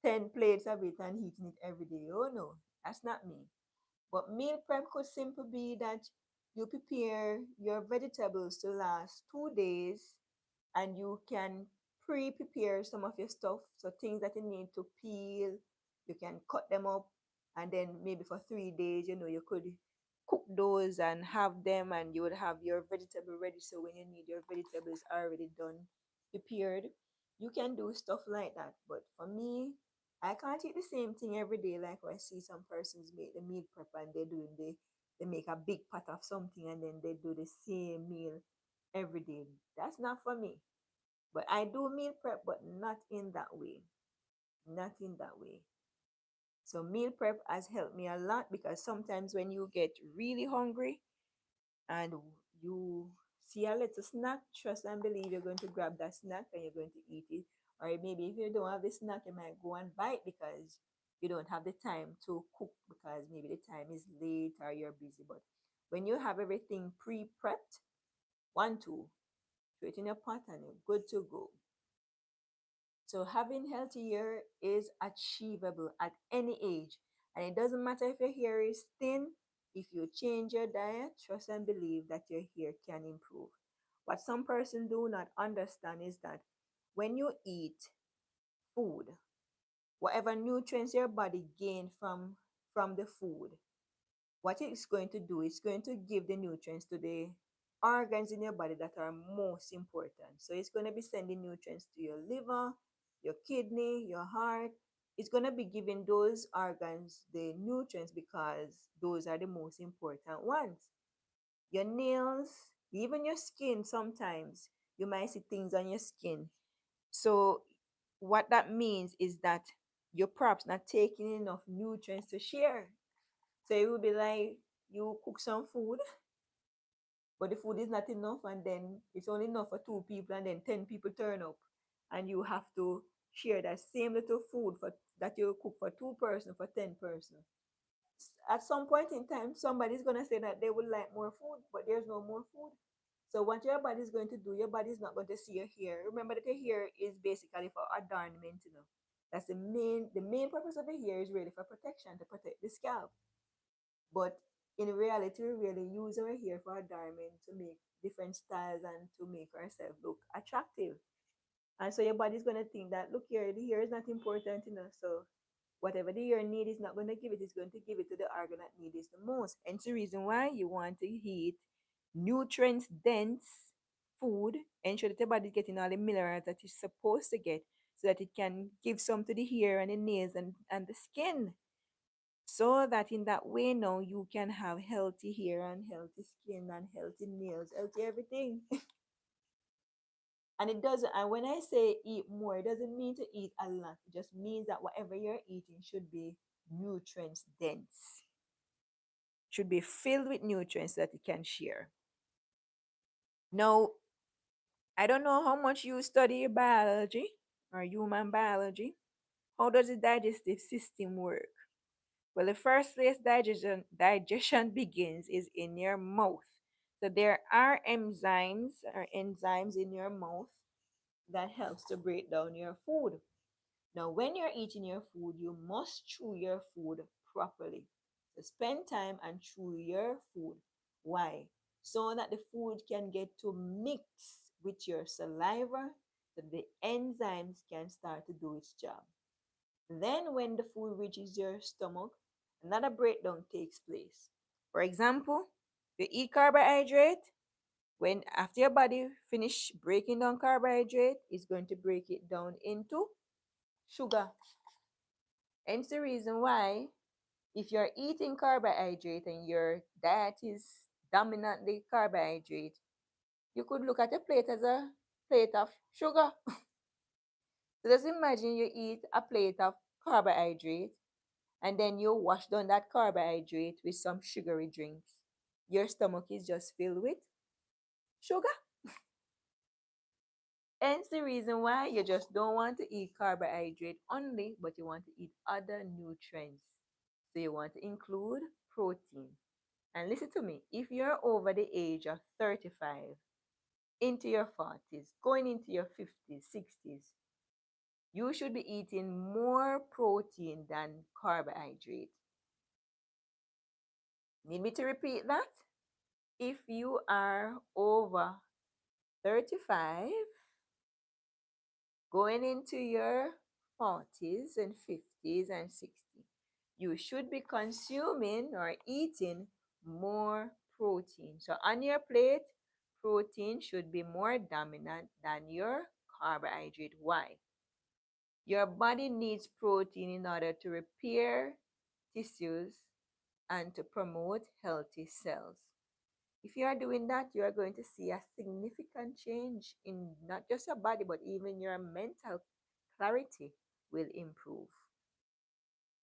10 plates of it and eating it every day. Oh no, that's not me. But meal prep could simply be that you prepare your vegetables to last 2 days, and you can pre-prepare some of your stuff. So things that you need to peel, you can cut them up, and then maybe for 3 days, you could cook those and have them, and you would have your vegetable ready. So when you need your vegetables already done, prepared, you can do stuff like that. But for me, I can't eat the same thing every day. Like I see some persons make the meal prep and they make a big pot of something and then they do the same meal every day. That's not for me. But I do meal prep, but not in that way. Not in that way. So meal prep has helped me a lot because sometimes when you get really hungry and you see a little snack, trust and believe you're going to grab that snack and you're going to eat it. Or maybe if you don't have the snack, you might go and bite because you don't have the time to cook because maybe the time is late or you're busy. But when you have everything pre-prepped, 1, 2, throw it in your pot and you're good to go. So having healthy hair is achievable at any age. And it doesn't matter if your hair is thin, if you change your diet, trust and believe that your hair can improve. What some persons do not understand is that when you eat food, whatever nutrients your body gain from the food, what it's going to do is going to give the nutrients to the organs in your body that are most important. So it's going to be sending nutrients to your liver, your kidney, your heart. It's going to be giving those organs the nutrients because those are the most important ones. Your nails, even your skin, sometimes you might see things on your skin. So what that means is that you're perhaps not taking enough nutrients to share. So it would be like you cook some food, but the food is not enough, and then it's only enough for 2 people, and then 10 people turn up, and you have to share that same little food for that you cook for 2 person for 10 person. At some point in time, somebody's gonna say that they would like more food, but there's no more food. So what your body is going to do, your body is not going to see your hair. Remember that your hair is basically for adornment. That's the main purpose of the hair is really for protection, to protect the scalp. But in reality, we really use our hair for adornment to make different styles and to make ourselves look attractive. And so your body's gonna think that look here, the hair is not important. So whatever the hair need is not gonna give it, it's going to give it to the organ that needs it the most. And it's the reason why you want to eat nutrients dense food, ensure that your body is getting all the minerals that it's supposed to get so that it can give some to the hair and the nails and the skin, so that in that way now you can have healthy hair and healthy skin and healthy nails, healthy everything. And it doesn't, and when I say eat more, it doesn't mean to eat a lot. It just means that whatever you're eating should be nutrients dense, should be filled with nutrients that it can share. Now, I don't know how much you study biology or human biology. How does the digestive system work? Well, the first place digestion begins is in your mouth. So there are enzymes in your mouth that helps to break down your food. Now, when you're eating your food, you must chew your food properly. So spend time and chew your food. Why? So that the food can get to mix with your saliva, so the enzymes can start to do its job. Then, when the food reaches your stomach, another breakdown takes place. For example, you eat carbohydrate. When after your body finish breaking down carbohydrate, it's going to break it down into sugar. Hence the reason why if you're eating carbohydrate and your diet is dominantly carbohydrate, you could look at a plate as a plate of sugar. So just imagine you eat a plate of carbohydrate and then you wash down that carbohydrate with some sugary drinks. Your stomach is just filled with sugar. Hence the reason why you just don't want to eat carbohydrate only, but you want to eat other nutrients. So you want to include protein. And listen to me, if you're over the age of 35, into your 40s, going into your 50s, 60s, you should be eating more protein than carbohydrate. Need me to repeat that? If you are over 35, going into your 40s and 50s and 60s, you should be consuming or eating more protein. So on your plate, protein should be more dominant than your carbohydrate. Why? Your body needs protein in order to repair tissues and to promote healthy cells. If you are doing that, you are going to see a significant change in not just your body, but even your mental clarity will improve,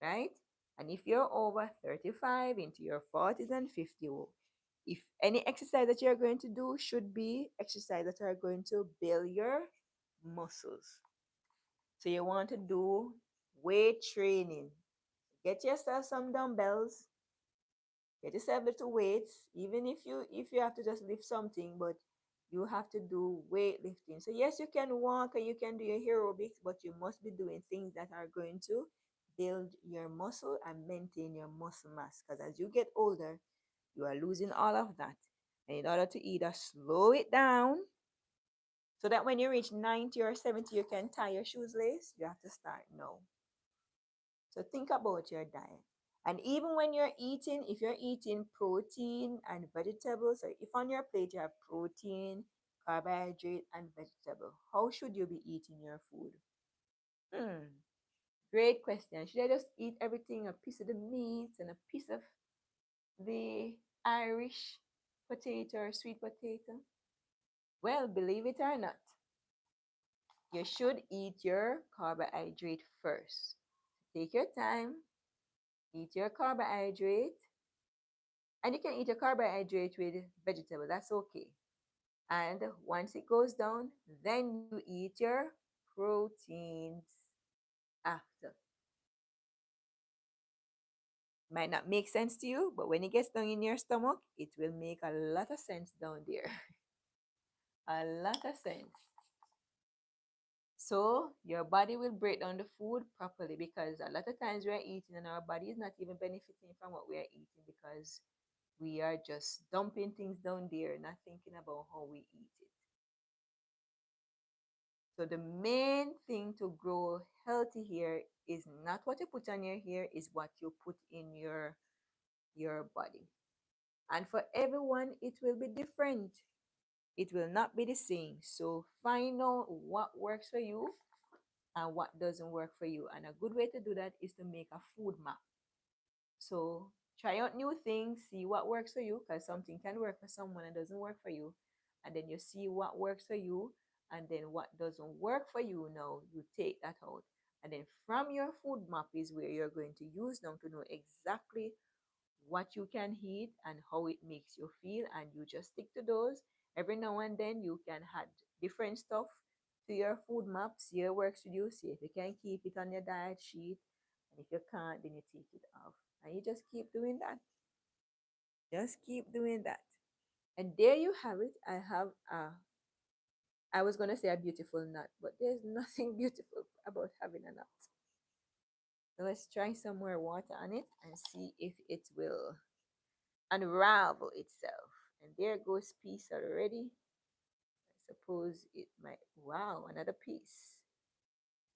right? And if you're over 35 into your 40s and 50s, if any exercise that you're going to do should be exercise that are going to build your muscles. So you want to do weight training. Get yourself some dumbbells, get yourself little weights, even if you have to just lift something, but you have to do weightlifting. So yes, you can walk and you can do your aerobics, but you must be doing things that are going to build your muscle and maintain your muscle mass. Because as you get older, you are losing all of that. And in order to either slow it down so that when you reach 90 or 70, you can tie your shoes lace, you have to start now. So think about your diet. And even when you're eating, if you're eating protein and vegetables, or if on your plate you have protein, carbohydrate, and vegetable, how should you be eating your food? Hmm, great question. Should I just eat everything, a piece of the meat and a piece of the Irish potato or sweet potato? Well, believe it or not, you should eat your carbohydrate first. Take your time, eat your carbohydrate, and you can eat your carbohydrate with vegetable. That's okay. And once it goes down, then you eat your proteins after. Might not make sense to you, but when it gets down in your stomach, it will make a lot of sense down there. A lot of sense. So your body will break down the food properly, because a lot of times we are eating and our body is not even benefiting from what we are eating, because we are just dumping things down there, not thinking about how we eat it. So the main thing to grow healthy hair is not what you put on your hair, is what you put in your body. And for everyone, it will be different. It will not be the same. So find out what works for you and what doesn't work for you. And a good way to do that is to make a food map. So try out new things, see what works for you, because something can work for someone and doesn't work for you. And then you see what works for you, and then what doesn't work for you now, you take that out. And then from your food map is where you're going to use them to know exactly what you can eat and how it makes you feel. And you just stick to those. Every now and then you can add different stuff to your food map, see what works with you, see if you can keep it on your diet sheet. And if you can't, then you take it off. And you just keep doing that. Just keep doing that. And there you have it. I was going to say a beautiful nut, but there's nothing beautiful about having a nut. So let's try some more water on it and see if it will unravel itself. And there goes piece already. I suppose it might, wow, another piece.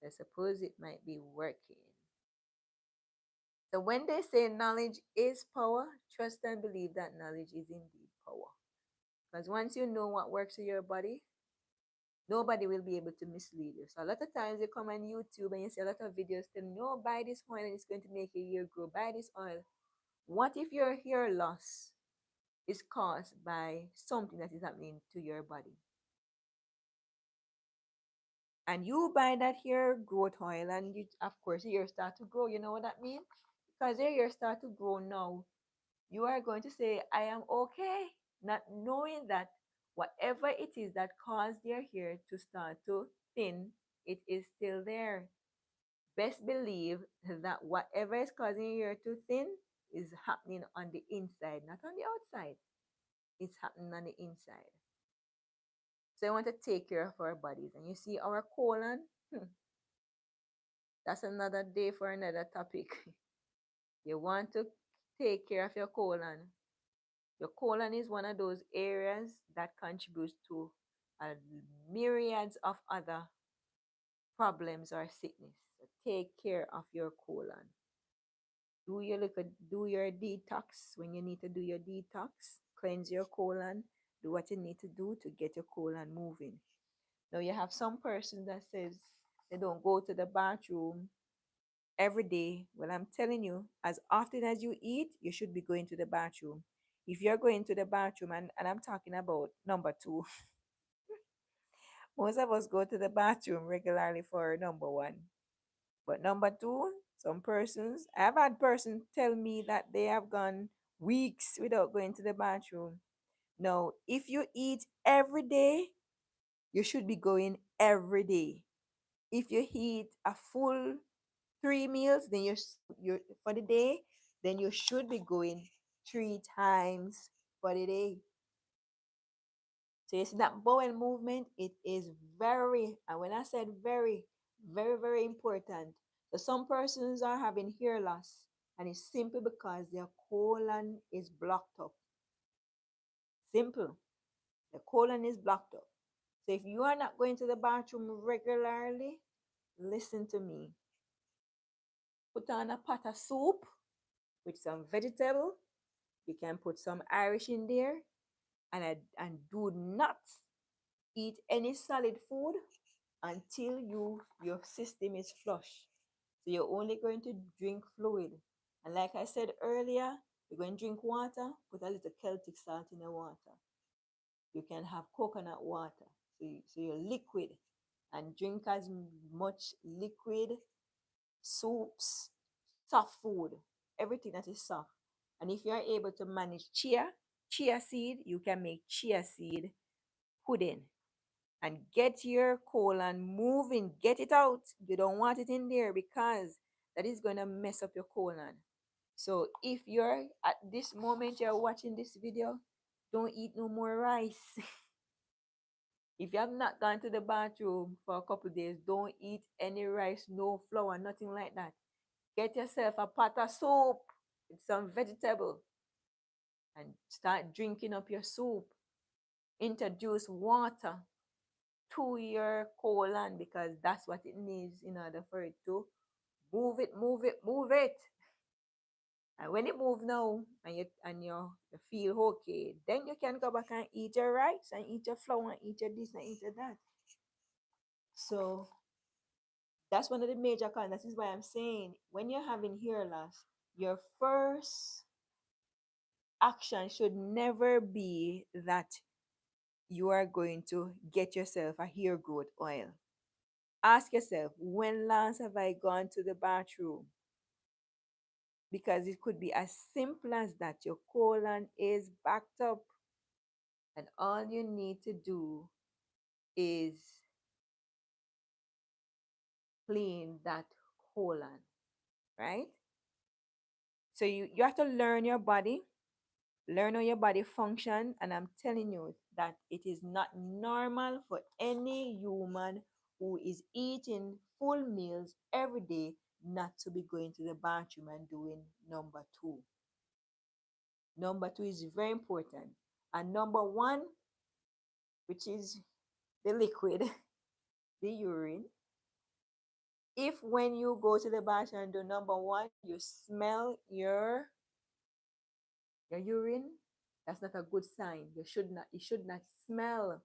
I suppose it might be working. So when they say knowledge is power, trust and believe that knowledge is indeed power. Because once you know what works in your body, nobody will be able to mislead you. So a lot of times you come on YouTube and you see a lot of videos telling you, oh, buy this oil and it's going to make your hair grow. Buy this oil. What if your hair loss is caused by something that is happening to your body? And you buy that hair growth oil and you, of course, your hair start to grow. You know what that means? Because your hair start to grow now, you are going to say, I am okay, not knowing that whatever it is that caused your hair to start to thin, it is still there. Best believe that whatever is causing your hair to thin is happening on the inside, not on the outside. It's happening on the inside. So I want to take care of our bodies. And you see our colon, that's another day for another topic. You want to take care of your colon. Your colon is one of those areas that contributes to a myriads of other problems or sickness. So take care of your colon. Do your detox when you need to do your detox. Cleanse your colon. Do what you need to do to get your colon moving. Now you have some person that says they don't go to the bathroom every day. Well, I'm telling you, as often as you eat, you should be going to the bathroom. If you're going to the bathroom, and I'm talking about number two, most of us go to the bathroom regularly for number one. But number two, some persons, I've had persons tell me that they have gone weeks without going to the bathroom. Now, if you eat every day, you should be going every day. If you eat a full 3 meals, then you're for the day, then you should be going 3 times for the day. So you see that bowel movement, it is very, and when I said very, very, very important. So some persons are having hair loss, and it's simply because their colon is blocked up. Simple. The colon is blocked up. So if you are not going to the bathroom regularly, listen to me. Put on a pot of soup with some vegetable. You can put some Irish in there, and do not eat any solid food until your system is flush. So you're only going to drink fluid. And like I said earlier, you're going to drink water, put a little Celtic salt in the water. You can have coconut water. So you're liquid, and drink as much liquid, soups, soft food, everything that is soft. And if you're able to manage chia seed, you can make chia seed pudding and get your colon moving. Get it out. You don't want it in there because that is going to mess up your colon. So if you're at this moment you're watching this video, don't eat no more rice. If you have not gone to the bathroom for a couple days, don't eat any rice, no flour, nothing like that. Get yourself a pot of soup with some vegetable and start drinking up your soup. Introduce water to your colon because that's what it needs in order for it to move it, move it, move it. And when it move now and you feel okay, then you can go back and eat your rice and eat your flour and eat your this and eat your that. So that's one of the major causes. That is why I'm saying when you're having hair loss, your first action should never be that you are going to get yourself a hair growth oil. Ask yourself, when last have I gone to the bathroom? Because it could be as simple as that. Your colon is backed up, and all you need to do is clean that colon, right? So you have to learn your body, learn how your body function, and I'm telling you that it is not normal for any human who is eating full meals every day not to be going to the bathroom and doing number two. Number two is very important. And number one, which is the liquid, the urine. If when you go to the bathroom and do number one, you smell your urine, that's not a good sign. You should not smell.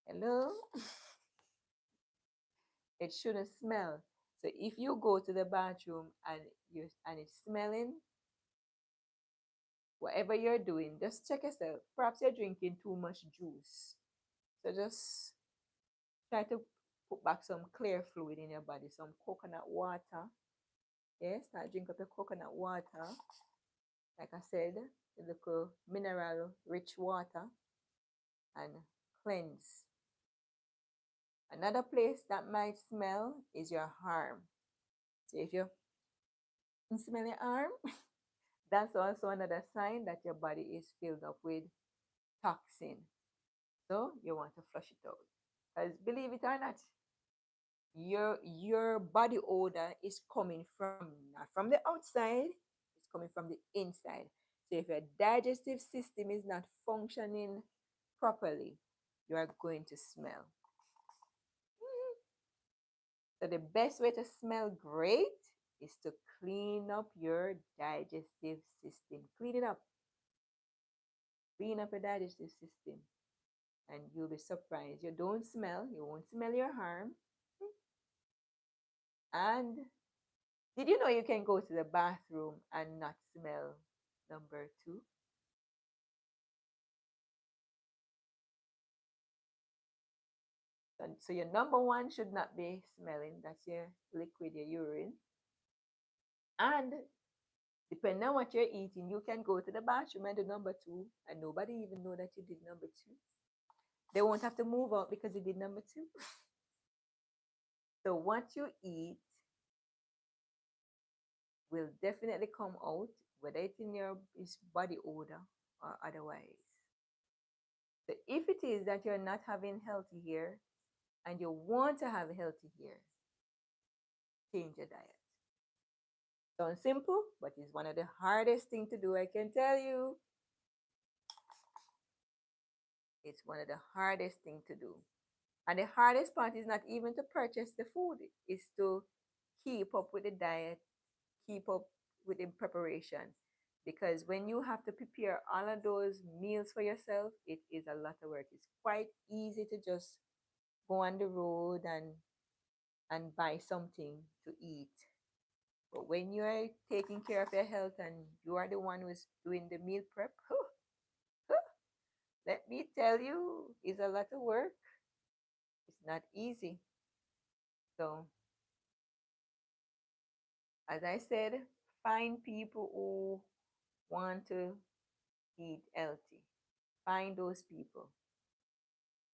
Hello? It shouldn't smell. So if you go to the bathroom and it's smelling, whatever you're doing, just check yourself. Perhaps you're drinking too much juice. So just try to put back some clear fluid in your body, some coconut water. Yes, start drink up your coconut water. Like I said, a little mineral rich water and cleanse. Another place that might smell is your arm. So if you smell your arm, that's also another sign that your body is filled up with toxin. So you want to flush it out. Because believe it or not, your body odor is coming from not from the outside, it's coming from the inside. So if your digestive system is not functioning properly, you are going to smell. So the best way to smell great is to clean up your digestive system. Clean it up. Clean up your digestive system. And you'll be surprised. You don't smell, you won't smell your harm. And did you know you can go to the bathroom and not smell number two? So your number one should not be smelling. That's your liquid, your urine. And depending on what you're eating, you can go to the bathroom and do number two, and nobody even know that you did number two. They won't have to move out because you did number two. So what you eat will definitely come out, whether it's in your body odor or otherwise. So if it is that you're not having healthy hair and you want to have healthy hair, change your diet. Sounds simple, but it's one of the hardest things to do, I can tell you. It's one of the hardest things to do. And the hardest part is not even to purchase the food, it's to keep up with the diet, keep up with the preparation. Because when you have to prepare all of those meals for yourself, it is a lot of work. It's quite easy to just go on the road and buy something to eat. But when you are taking care of your health and you are the one who's doing the meal prep, let me tell you, it's a lot of work. It's not easy. So, as I said, find people who want to eat healthy. Find those people.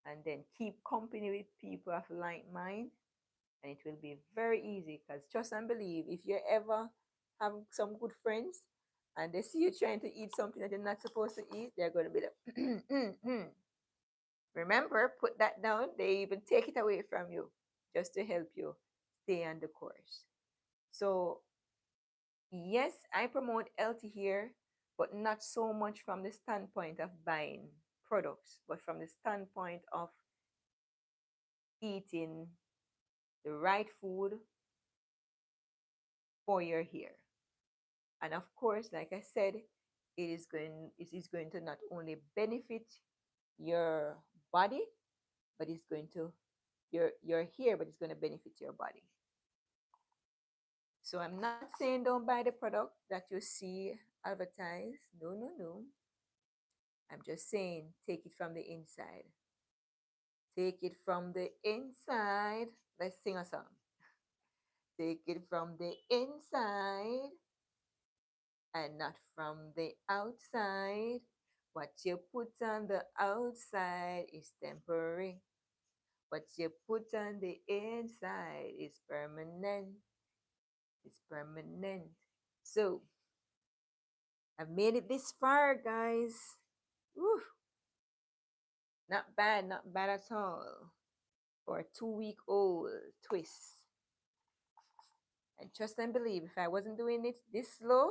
And then keep company with people of like mind. And it will be very easy because trust and believe, if you ever have some good friends and they see you trying to eat something that you're not supposed to eat, they're going to be like, remember, put that down. They even take it away from you just to help you stay on the course. So, yes, I promote healthy here, but not so much from the standpoint of buying products, but from the standpoint of eating the right food for your hair. And of course, like I said, it is going to not only benefit your body, but it's going to your hair, but it's going to benefit your body. So I'm not saying don't buy the product that you see advertised. No, no, no. I'm just saying take it from the inside. Take it from the inside. Let's sing a song. Take it from the inside and not from the outside. What you put on the outside is temporary. What you put on the inside is permanent. It's permanent. So, I've made it this far, guys. Woo. Not bad at all. For a 2-week-old twist. And trust and believe, if I wasn't doing it this slow,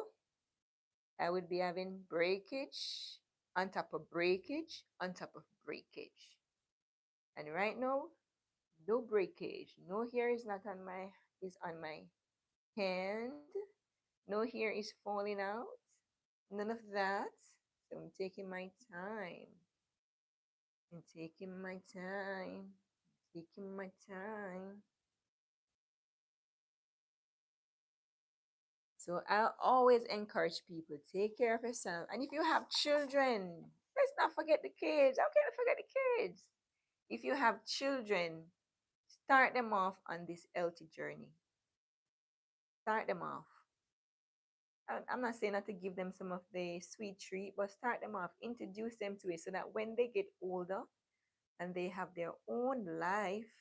I would be having breakage on top of breakage on top of breakage. And right now, no breakage. No hair is on my hand. No hair is falling out. None of that. So I'm taking my time. I'm taking my time. Taking my time. So I always encourage people, take care of yourself. And if you have children, let's not forget the kids. How can I forget the kids? If you have children, start them off on this healthy journey. Start them off. I'm not saying not to give them some of the sweet treat, but start them off. Introduce them to it so that when they get older and they have their own life,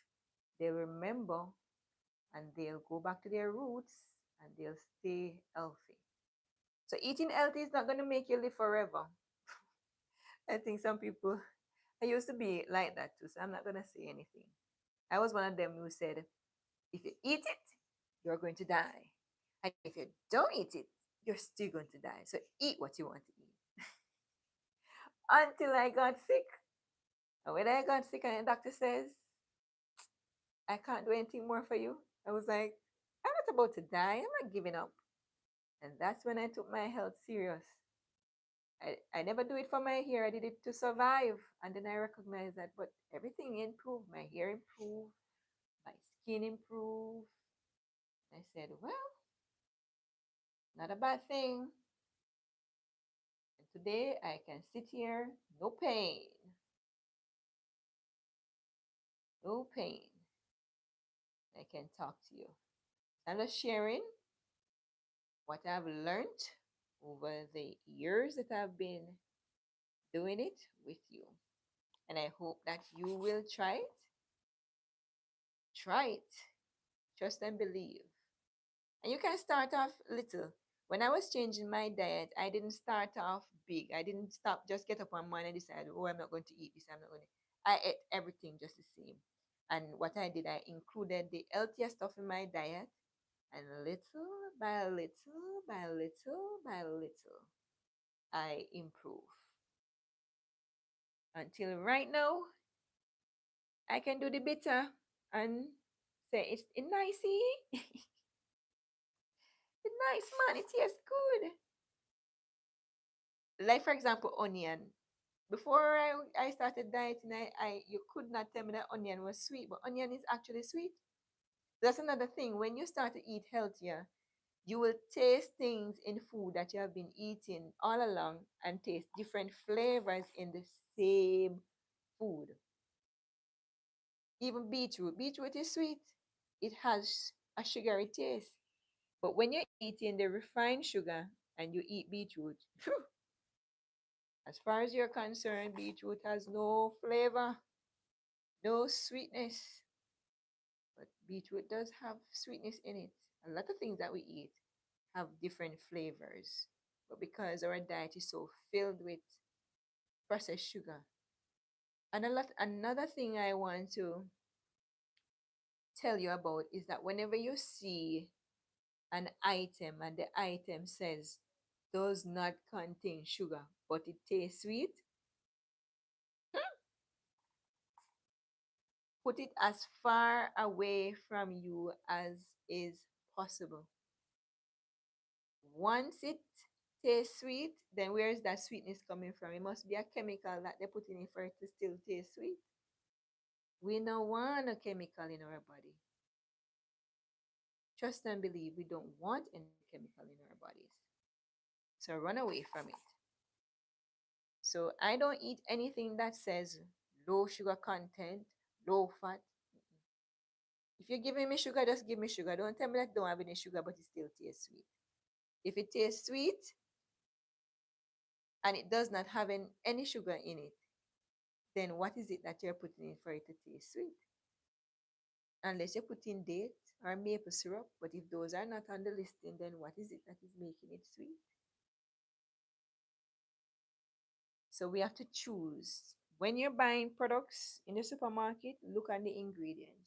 they remember and they'll go back to their roots and they'll stay healthy. So eating healthy is not going to make you live forever. I think some people, I used to be like that too, so I'm not going to say anything. I was one of them who said, if you eat it, you're going to die. And if you don't eat it, you're still going to die. So eat what you want to eat. until I got sick. And when I got sick and the doctor says, I can't do anything more for you, I was like, I'm not about to die. I'm not giving up. And that's when I took my health serious. I never do it for my hair. I did it to survive. And then I recognized that, but everything improved. My hair improved. My skin improved. I said, well, not a bad thing. And today I can sit here, no pain, no pain. I can talk to you. I'm just sharing what I've learned over the years that I've been doing it with you. And I hope that you will try it. Try it. Trust and believe. And you can start off little. When I was changing my diet, I didn't start off big. I didn't stop, just get up one morning and decide, oh, I'm not going to eat this. I'm not going to. I ate everything just the same. And what I did, I included the healthier stuff in my diet. And little by little by little by little, I improve. Until right now, I can do the bitter and say it's nicey. It's nice, man. It tastes good. Like for example, onion. Before I started dieting, you could not tell me that onion was sweet, but onion is actually sweet. That's another thing. When you start to eat healthier, you will taste things in food that you have been eating all along and taste different flavors in the same food. Even beetroot. Beetroot is sweet. It has a sugary taste. But when you're eating the refined sugar and you eat beetroot, phew, as far as you're concerned, beetroot has no flavor, no sweetness. But beetroot does have sweetness in it. A lot of things that we eat have different flavors. But because our diet is so filled with processed sugar. And another thing I want to tell you about is that whenever you see an item and the item says does not contain sugar, but it tastes sweet, put it as far away from you as is possible. Once it tastes sweet, then where is that sweetness coming from? It must be a chemical that they put in it for it to still taste sweet. We don't want a chemical in our body. Trust and believe we don't want any chemical in our bodies. So run away from it. So I don't eat anything that says low sugar content, low fat. If you're giving me sugar, just give me sugar. Don't tell me that don't have any sugar, but it still tastes sweet. If it tastes sweet and it does not have any sugar in it, then what is it that you're putting in for it to taste sweet? Unless you're putting date or maple syrup, but if those are not on the listing, then what is it that is making it sweet? So we have to choose. When you're buying products in the supermarket, look at the ingredients.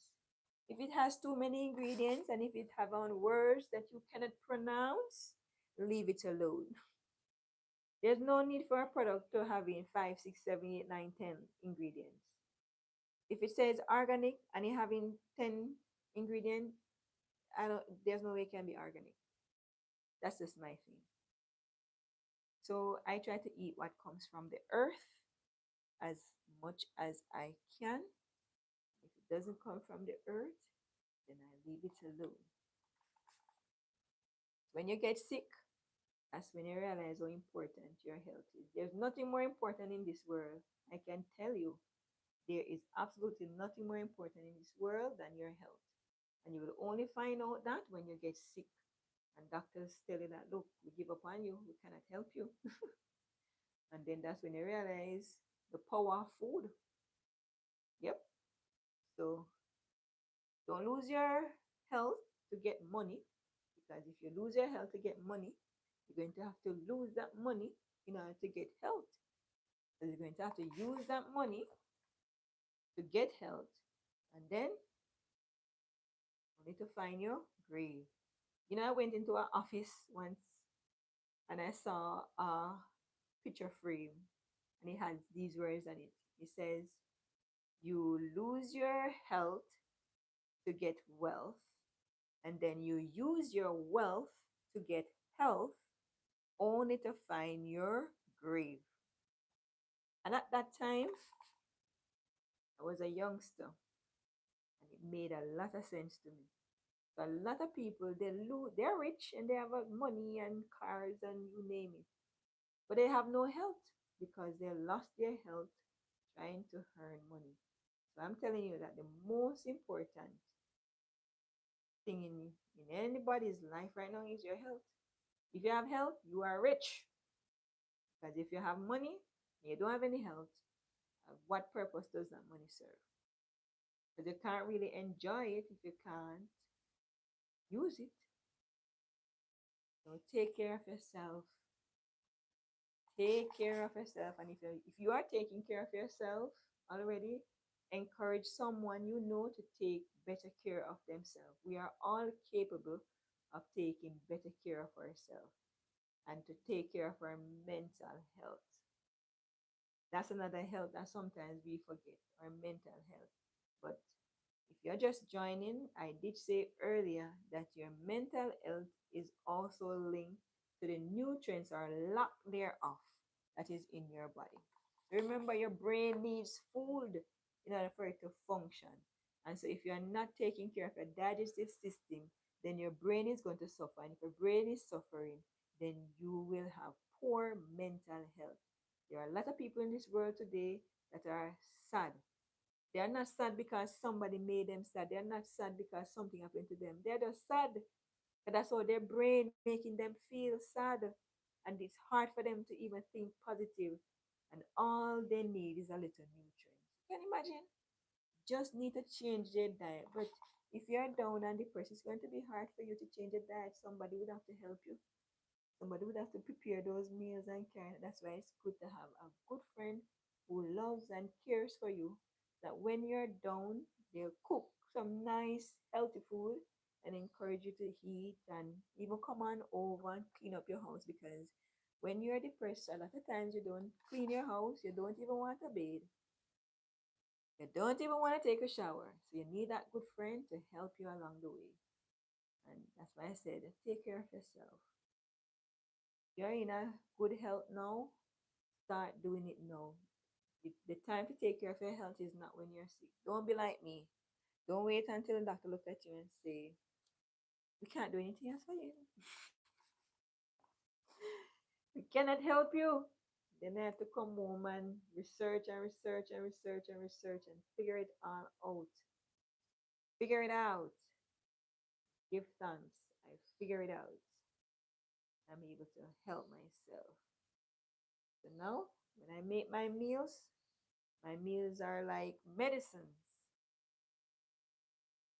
If it has too many ingredients and if it have on words that you cannot pronounce, leave it alone. There's no need for a product to have in 5, 6, 7, 8, 9, 10 ingredients. If it says organic and you having 10 ingredients, there's no way it can be organic. That's just my thing. So I try to eat what comes from the earth as much as I can. If it doesn't come from the earth, then I leave it alone. When you get sick, that's when you realize how important your health is. There's nothing more important in this world. I can tell you, there is absolutely nothing more important in this world than your health. And you will only find out that when you get sick. And doctors tell you that, look, we give up on you, we cannot help you. And then that's when you realize the power of food. Yep. So don't lose your health to get money. Because if you lose your health to get money, you're going to have to lose that money in order to get health. So you're going to have to use that money to get health. And then only to find your grave. You know, I went into an office once and I saw a picture frame and it has these words on it. It says, you lose your health to get wealth, and then you use your wealth to get health, only to find your grave. And at that time, I was a youngster, and it made a lot of sense to me. So a lot of people, they're rich and they have money and cars and you name it, but they have no health because they lost their health trying to earn money. So I'm telling you that the most important thing in anybody's life right now is your health. If you have health, you are rich. Because if you have money and you don't have any health, what purpose does that money serve? Because you can't really enjoy it if you can't use it. So take care of yourself. Take care of yourself. And if you are taking care of yourself already, encourage someone you know to take better care of themselves. We are all capable of taking better care of ourselves and to take care of our mental health. That's another health that sometimes we forget, our mental health. But if you're just joining, I did say earlier that your mental health is also linked to the nutrients or lack thereof that is in your body. Remember, your brain needs food in order for it to function. And so, if you're not taking care of your digestive system, then your brain is going to suffer. And if your brain is suffering, then you will have poor mental health. There are a lot of people in this world today that are sad. They are not sad because somebody made them sad. They are not sad because something happened to them. They're just sad. And that's how their brain making them feel sad. And it's hard for them to even think positive. And all they need is a little nutrients. Can you imagine? Just need to change their diet. But if you're down and depressed, it's going to be hard for you to change your diet. Somebody would have to help you. Somebody would have to prepare those meals and care. That's why it's good to have a good friend who loves and cares for you. That when you're down, they'll cook some nice, healthy food and encourage you to eat and even come on over and clean up your house because when you're depressed, a lot of times you don't clean your house, you don't even want to bathe, you don't even want to take a shower. So you need that good friend to help you along the way. And that's why I said, take care of yourself. You're in a good health now, start doing it now. The time to take care of your health is not when you're sick. Don't be like me. Don't wait until the doctor look at you and say, we can't do anything else for you. We cannot help you. Then I have to come home and research and research and research and research and figure it all out. Figure it out. Give thanks. I figure it out. I'm able to help myself. So now, when I make my meals are like medicines.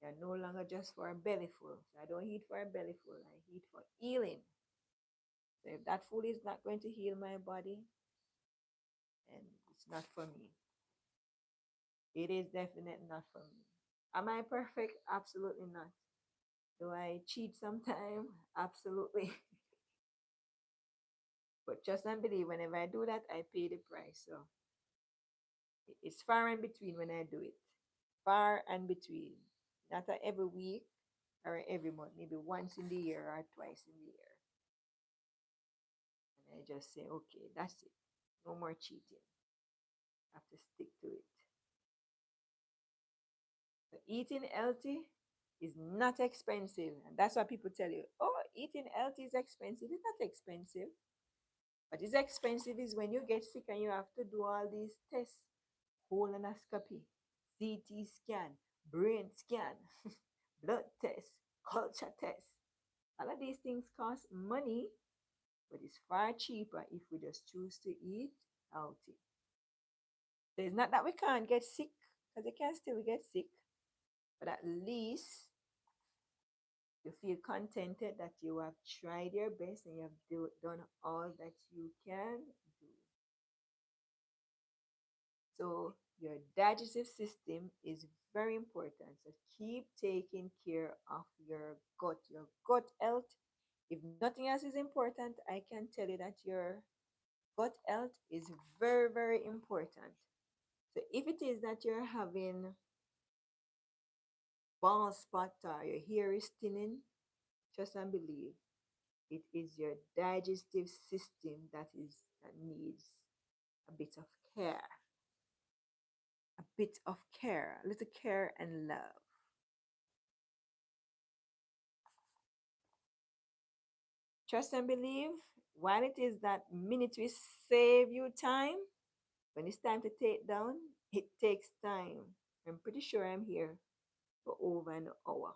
They're no longer just for a belly full. So I don't eat for a belly full. I eat for healing. So if that food is not going to heal my body, then it's not for me. It is definitely not for me. Am I perfect? Absolutely not. Do I cheat sometimes? Absolutely. But trust and believe, whenever I do that, I pay the price. So it's far in between when I do it. Far and between. Not every week or every month, maybe once in the year or twice in the year. And I just say, okay, that's it. No more cheating. I have to stick to it. So eating healthy is not expensive. And that's what people tell you. Oh, eating healthy is expensive. It's not expensive. What is expensive is when you get sick and you have to do all these tests, colonoscopy, CT scan, brain scan, blood test, culture test. All of these things cost money, but it's far cheaper if we just choose to eat healthy. So it's not that we can't get sick, because you can still get sick, but at least you feel contented that you have tried your best and you have done all that you can do. So your digestive system is very important. So keep taking care of your gut. Your gut health, if nothing else is important, I can tell you that your Gut health is very, very important. So if it is that you're having bald spot or your hair is thinning, trust and believe it is your digestive system that needs a bit of care, a bit of care, a little care and love. Trust and believe, while it is that minute we save you time, when it's time to take down, it takes time. I'm pretty sure I'm here for over an hour.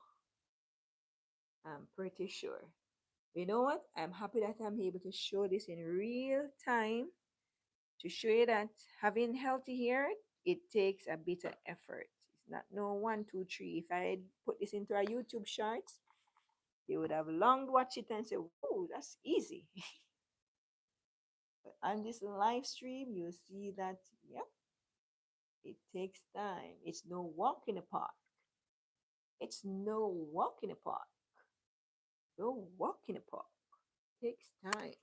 I'm pretty sure. You know what? I'm happy that I'm able to show this in real time to show you that having healthy hair, it takes a bit of effort. It's not no 1, 2, 3. If I put this into a YouTube shorts, they would have long watched it and say, "Oh, that's easy." But on this live stream, you'll see that, yep, it takes time. It's no walk in the park. It's no walk in the park. No walk in the park. It takes time.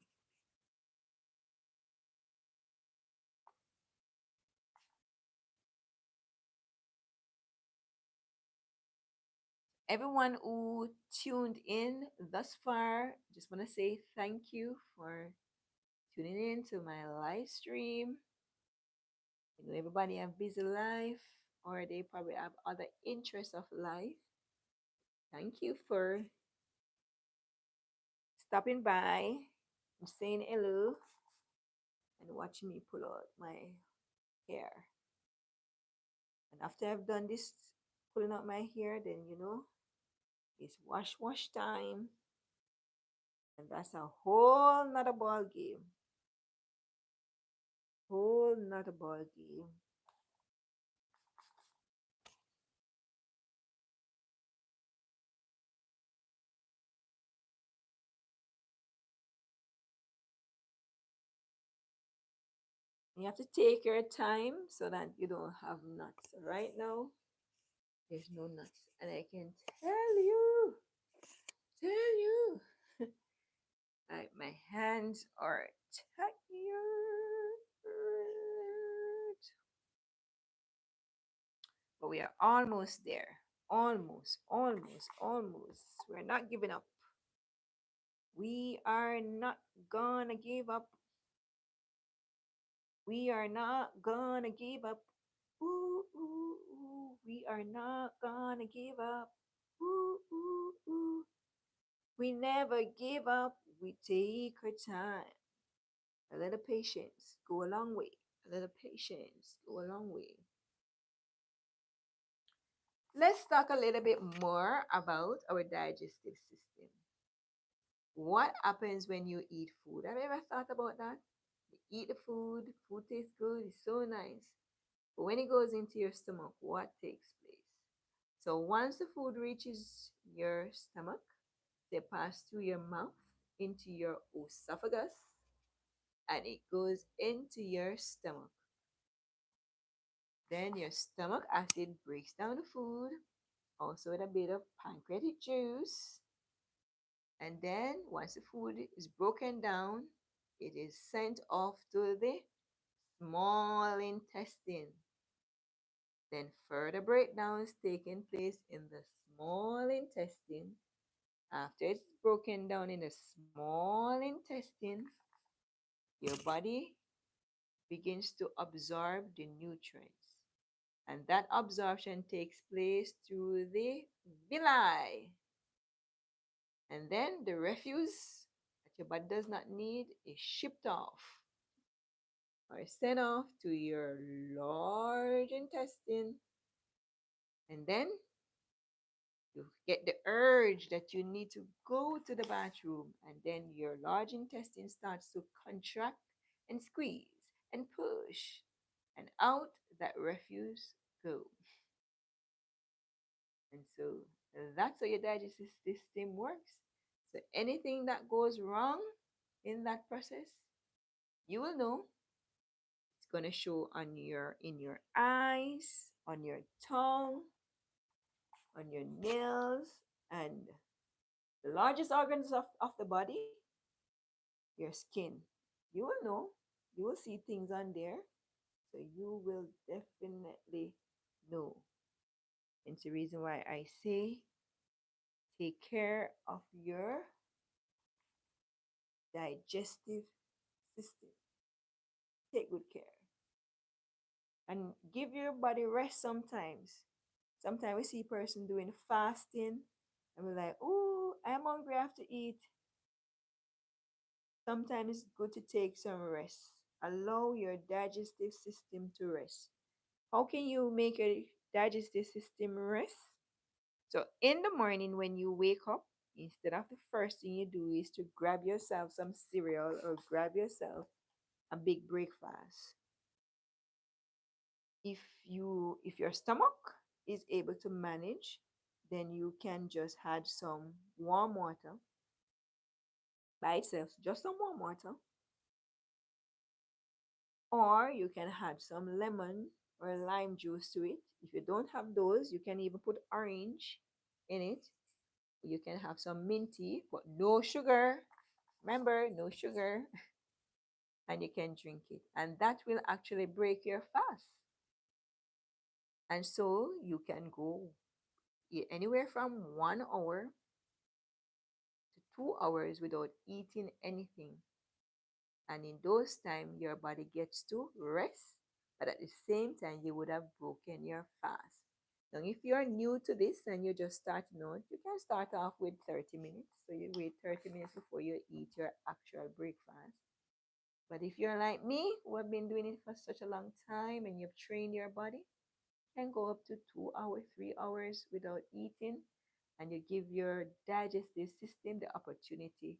Everyone who tuned in thus far, just want to say thank you for tuning in to my live stream. You know, everybody have busy life or they probably have other interests of life. Thank you for stopping by and saying hello and watching me pull out my hair. And after I've done this pulling out my hair, then it's wash time. And that's a whole nother ball game. Whole nother ball game. You have to take your time so that you don't have nuts. Right now, there's no nuts. And I can tell you, like my hands are tired. But we are almost there. Almost, almost, almost. We're not giving up. We are not gonna give up. We are not gonna give up. Ooh, ooh, ooh. We are not gonna give up. Ooh, ooh, ooh. We never give up. We take our time. A little patience go a long way. A little patience go a long way. Let's talk a little bit more about our digestive system. What happens when you eat food? Have you ever thought about that? You eat the food, food tastes good, it's so nice. But when it goes into your stomach, what takes place? So once the food reaches your stomach, they pass through your mouth into your esophagus and it goes into your stomach. Then your stomach acid breaks down the food, also with a bit of pancreatic juice. And then once the food is broken down, it is sent off to the small intestine. Then further breakdowns taking place in the small intestine. After it's broken down in the small intestine, your body begins to absorb the nutrients. And that absorption takes place through the villi. And then the refuse that your body does not need is shipped off or sent off to your large intestine. And then you get the urge that you need to go to the bathroom. And then your large intestine starts to contract and squeeze and push. And out that refuse goes. And so that's how your digestive system works. So anything that goes wrong in that process, you will know it's gonna show on your in your eyes, on your tongue, on your nails, and the largest organs of the body, your skin. You will know You will see things on there, so you will definitely know. It's the reason why I say take care of your digestive system. Take good care and give your body rest sometimes. Sometimes we see person doing fasting and we're like, oh, I'm hungry, I have to eat. Sometimes it's good to take some rest. Allow your digestive system to rest. How can you make your digestive system rest? So in the morning when you wake up, instead of the first thing you do is to grab yourself some cereal or grab yourself a big breakfast. If your stomach is able to manage, then you can just add some warm water by itself, just some warm water, or you can add some lemon or lime juice to it. If you don't have those, you can even put orange in it. You can have some mint tea, but no sugar. Remember, no sugar. And you can drink it. And that will actually break your fast. And so you can go anywhere from 1 hour to 2 hours without eating anything. And in those times, your body gets to rest, but at the same time, you would have broken your fast. Now, if you're new to this and you're just starting out, you can start off with 30 minutes. So you wait 30 minutes before you eat your actual breakfast. But if you're like me, who have been doing it for such a long time and you've trained your body, you can go up to 2 hours, 3 hours without eating, and you give your digestive system the opportunity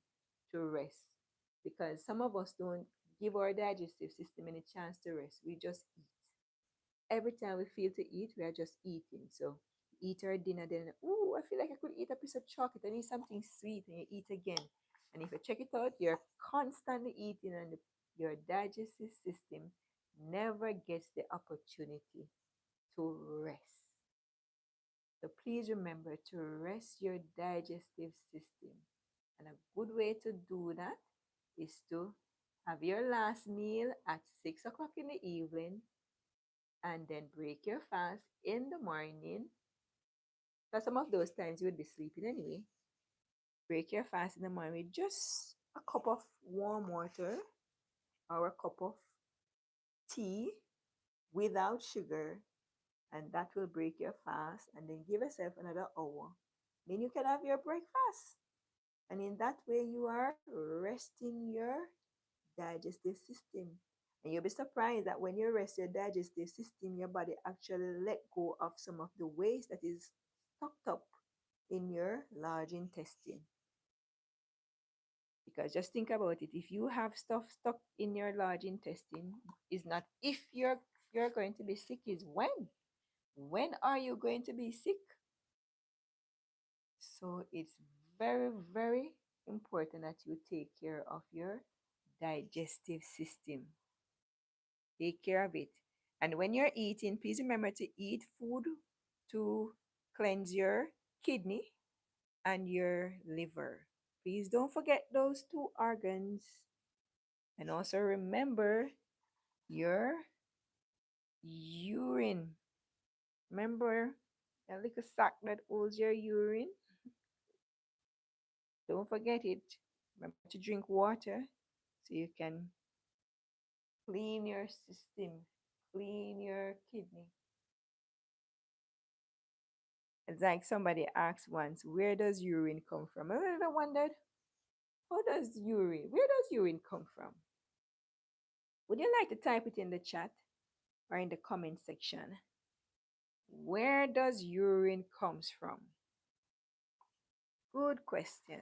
to rest. Because some of us don't give our digestive system any chance to rest. We just eat. Every time we feel to eat, we are just eating. So eat our dinner, then oh, I feel like I could eat a piece of chocolate. I need something sweet, and you eat again. And if you check it out, you're constantly eating, and your digestive system never gets the opportunity to rest. So please remember to rest your digestive system. And a good way to do that is to have your last meal at 6 o'clock in the evening and then break your fast in the morning. Because some of those times you would be sleeping anyway. Break your fast in the morning with just a cup of warm water or a cup of tea without sugar, and that will break your fast. And then give yourself another hour. Then you can have your breakfast. And in that way, you are resting your digestive system. And you'll be surprised that when you rest your digestive system, your body actually let go of some of the waste that is stocked up in your large intestine. Because just think about it, if you have stuff stuck in your large intestine, is not if you're going to be sick, is when. When are you going to be sick? So it's very, very important that you take care of your digestive system. Take care of it. And when you're eating, please remember to eat food to cleanse your kidney and your liver. Please don't forget those two organs. And also remember your urine. Remember that little sac that holds your urine? Don't forget it. Remember to drink water so you can clean your system, clean your kidney. It's like somebody asked once, where does urine come from? I wondered, where does urine come from? Would you like to type it in the chat or in the comment section? Where does urine comes from? Good question.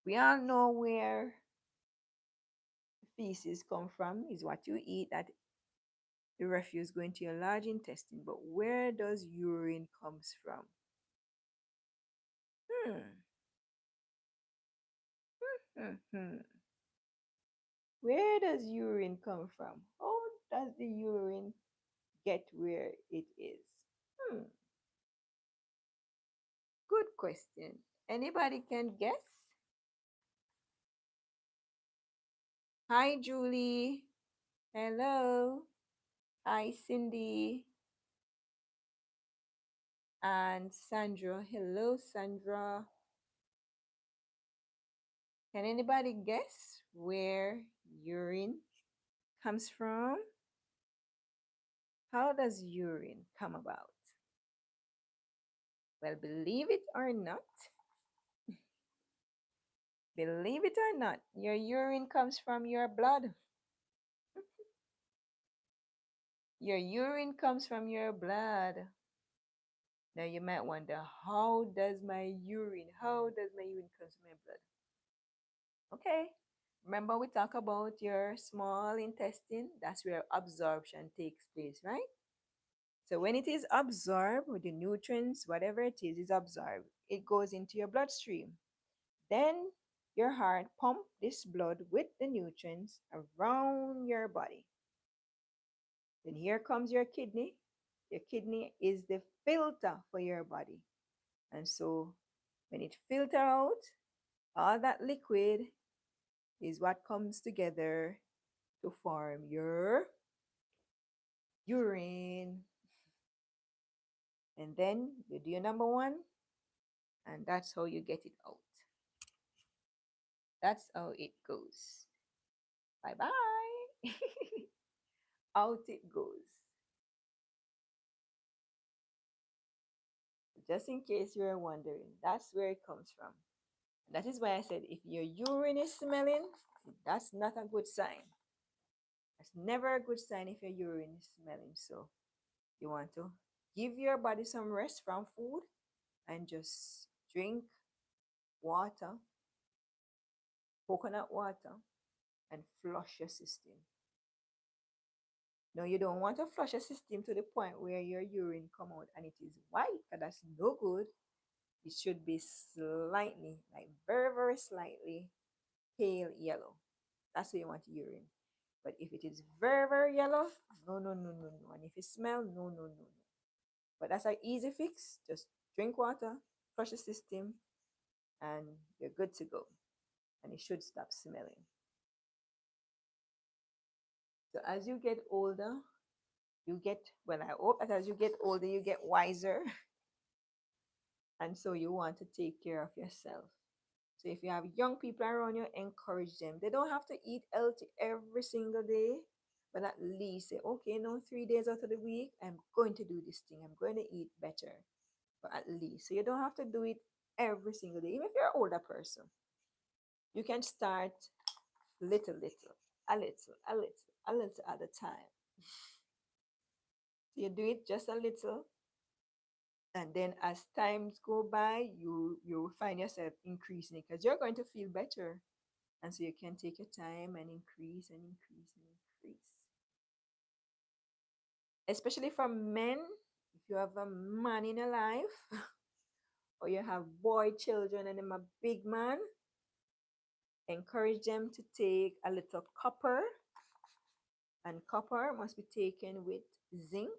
We all know where feces come from, is what you eat, that the refuse going to your large intestine. But where does urine comes from? Hmm. Hmm. Where does urine come from? How does the urine get where it is? Hmm. Good question. Anybody can guess? Hi, Julie. Hello. Hi, Cindy and Sandra. Hello, Sandra. Can anybody guess where urine comes from? How does urine come about? Well, believe it or not, your urine comes from your blood. Your urine comes from your blood. Now you might wonder, how does my urine comes from my blood? Okay. Remember we talk about your small intestine? That's where absorption takes place, right? So when it is absorbed with the nutrients, whatever it is absorbed, it goes into your bloodstream. Then your heart pump this blood with the nutrients around your body. Then here comes your kidney. Your kidney is the filter for your body. And so when it filters out, all that liquid is what comes together to form your urine. And then you do your number one, and that's how you get it out. That's how it goes. Bye bye. Out it goes. Just in case you're wondering, that's where it comes from. That is why I said if your urine is smelling, that's not a good sign. That's never a good sign if your urine is smelling. So you want to give your body some rest from food and just drink water, coconut water, and flush your system. No, you don't want to flush your system to the point where your urine come out and it is white, because that's no good. It should be slightly, like very, very slightly pale yellow. That's what you want your urine. But if it is very, very yellow, no, no, no, no, no. And if it smell, no, no, no, no. But that's an easy fix. Just drink water, flush the system, and you're good to go. And it should stop smelling. So as you get older, I hope that as you get older, you get wiser. And so you want to take care of yourself. So if you have young people around you, encourage them. They don't have to eat healthy every single day, but at least say, okay, no, 3 days out of the week, I'm going to do this thing. I'm going to eat better. But at least. So you don't have to do it every single day. Even if you're an older person, you can start little, little, a little, a little, a little at a time. So you do it just a little, and then as times go by, you will find yourself increasing it because you're going to feel better. And so you can take your time and increase and increase and increase. Especially for men, if you have a man in your life or you have boy children and I'm a big man, encourage them to take a little copper. And copper must be taken with zinc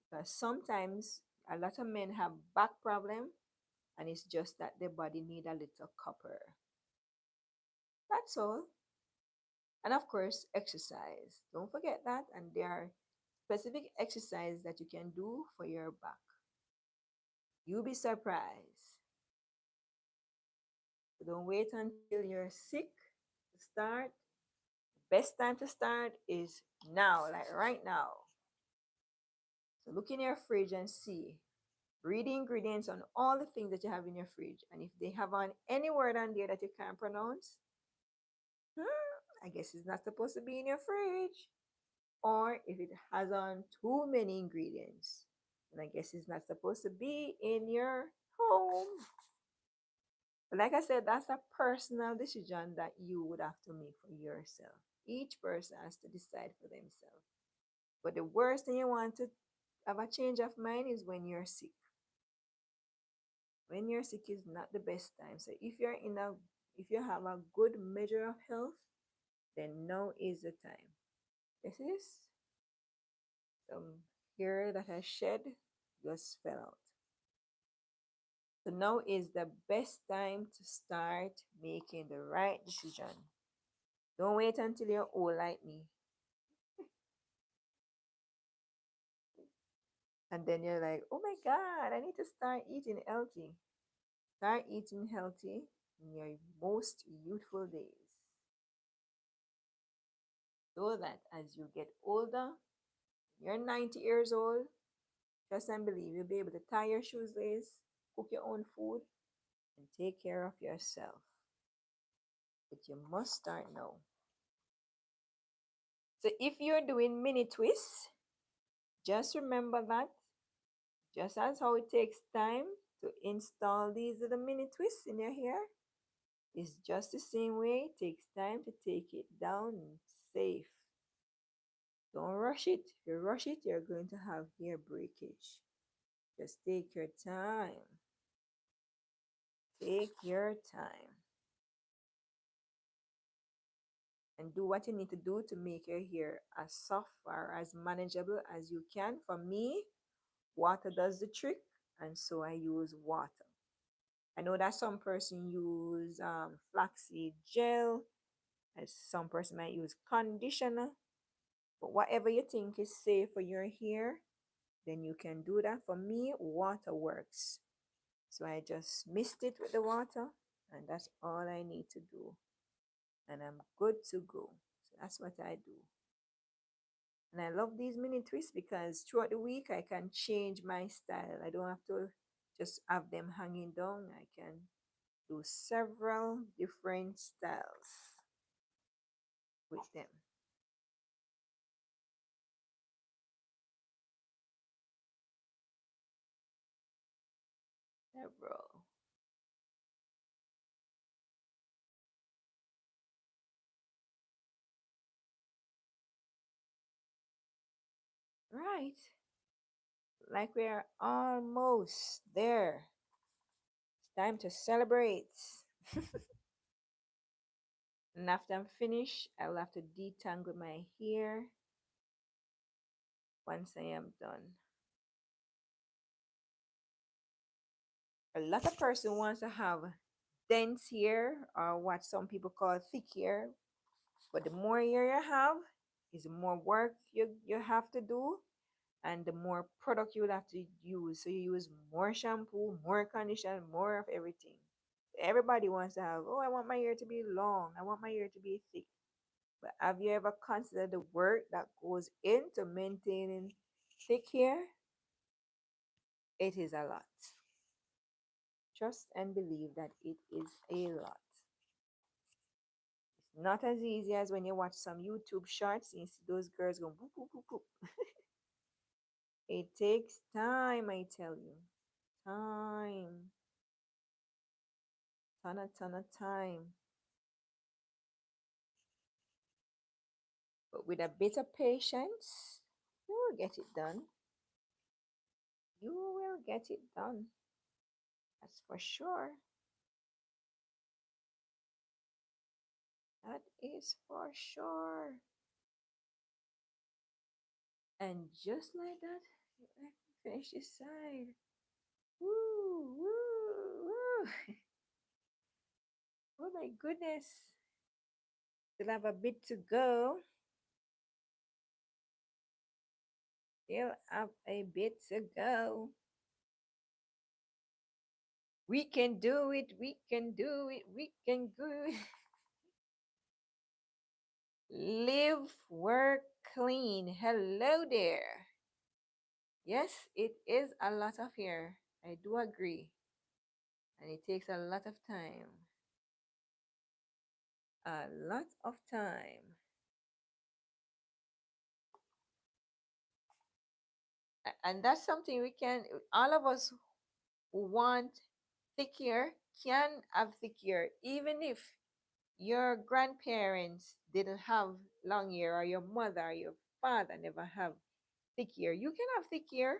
because sometimes a lot of men have back problem and it's just that their body need a little copper. That's all. And of course, exercise. Don't forget that. And there are specific exercise that you can do for your back. You'll be surprised. So don't wait until you're sick to start. The best time to start is now, like right now. So look in your fridge and see. Read the ingredients on all the things that you have in your fridge. And if they have on any word on there that you can't pronounce, I guess it's not supposed to be in your fridge. Or if it has on too many ingredients, then I guess it's not supposed to be in your home. But like I said, that's a personal decision that you would have to make for yourself. Each person has to decide for themselves. But the worst thing you want to have a change of mind is when you're sick. When you're sick is not the best time. So if you have a good measure of health, then now is the time. This is some hair that I shed just fell out. So now is the best time to start making the right decision. Don't wait until you're old like me. And then you're like, oh my God, I need to start eating healthy. Start eating healthy in your most youthful days. So that as you get older, you're 90 years old, trust and believe you'll be able to tie your shoes lace, cook your own food, and take care of yourself. But you must start now. So if you're doing mini twists, just remember that just as how it takes time to install these little mini twists in your hair, it's just the same way it takes time to take it down safe. Don't rush it. If you rush it, you're going to have hair breakage. Just take your time. Take your time. And do what you need to do to make your hair as soft or as manageable as you can. For me, water does the trick, and so I use water. I know that some person use flaxseed gel, and some person might use conditioner, but whatever you think is safe for your hair, then you can do that. For me, water works. So I just mixed it with the water, and that's all I need to do. And I'm good to go. So that's what I do. And I love these mini twists because throughout the week I can change my style. I don't have to just have them hanging down. I can do several different styles with them. Several. Right. Like we're almost there. It's time to celebrate. And after I'm finished, I will have to detangle my hair once I am done. A lot of person wants to have dense hair or what some people call thick hair, but the more hair you have is the more work you have to do and the more product you will have to use. So you use more shampoo, more conditioner, more of everything. Everybody wants to have, oh, I want my hair to be long, I want my hair to be thick. But have you ever considered the work that goes into maintaining thick hair? It is a lot. Trust and believe that it is a lot. It's not as easy as when you watch some YouTube shorts and you see those girls going boop, boop, boop, boop. It takes time, I tell you. Time. Ton of time. But with a bit of patience, you will get it done. You will get it done. That's for sure. That is for sure. And just like that, I finish this side. Woo, woo, woo. Oh my goodness. Still have a bit to go. Still have a bit to go. We can do it. We can do it. We can do it. Live, work, clean. Hello there. Yes, it is a lot of hair. I do agree. And it takes a lot of time. A lot of time. And that's something we can, all of us who want thick hair can have thick hair, even if your grandparents didn't have long hair or your mother or your father never have thick hair. You can have thick hair.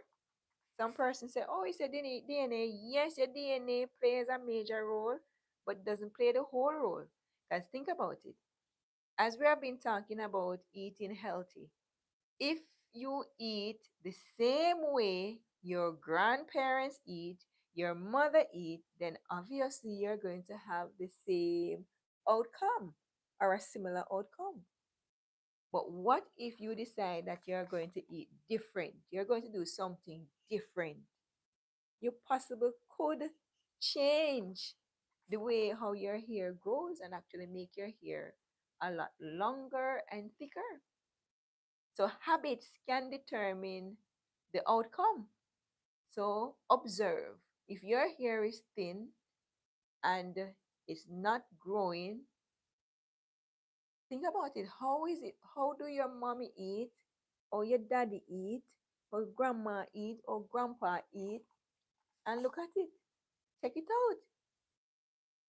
Some person say, oh, it's a DNA. Yes, your DNA plays a major role, but doesn't play the whole role. Because think about it. As we have been talking about eating healthy, if you eat the same way your grandparents eat, your mother eat, then obviously you're going to have the same outcome or a similar outcome. But what if you decide that you're going to eat different? You're going to do something different. You possibly could change the way how your hair grows and actually make your hair a lot longer and thicker. So habits can determine the outcome. So observe. If your hair is thin and it's not growing, think about it. How is it? How do your mommy eat? Or your daddy eat? Or grandma eat? Or grandpa eat? And look at it. Check it out.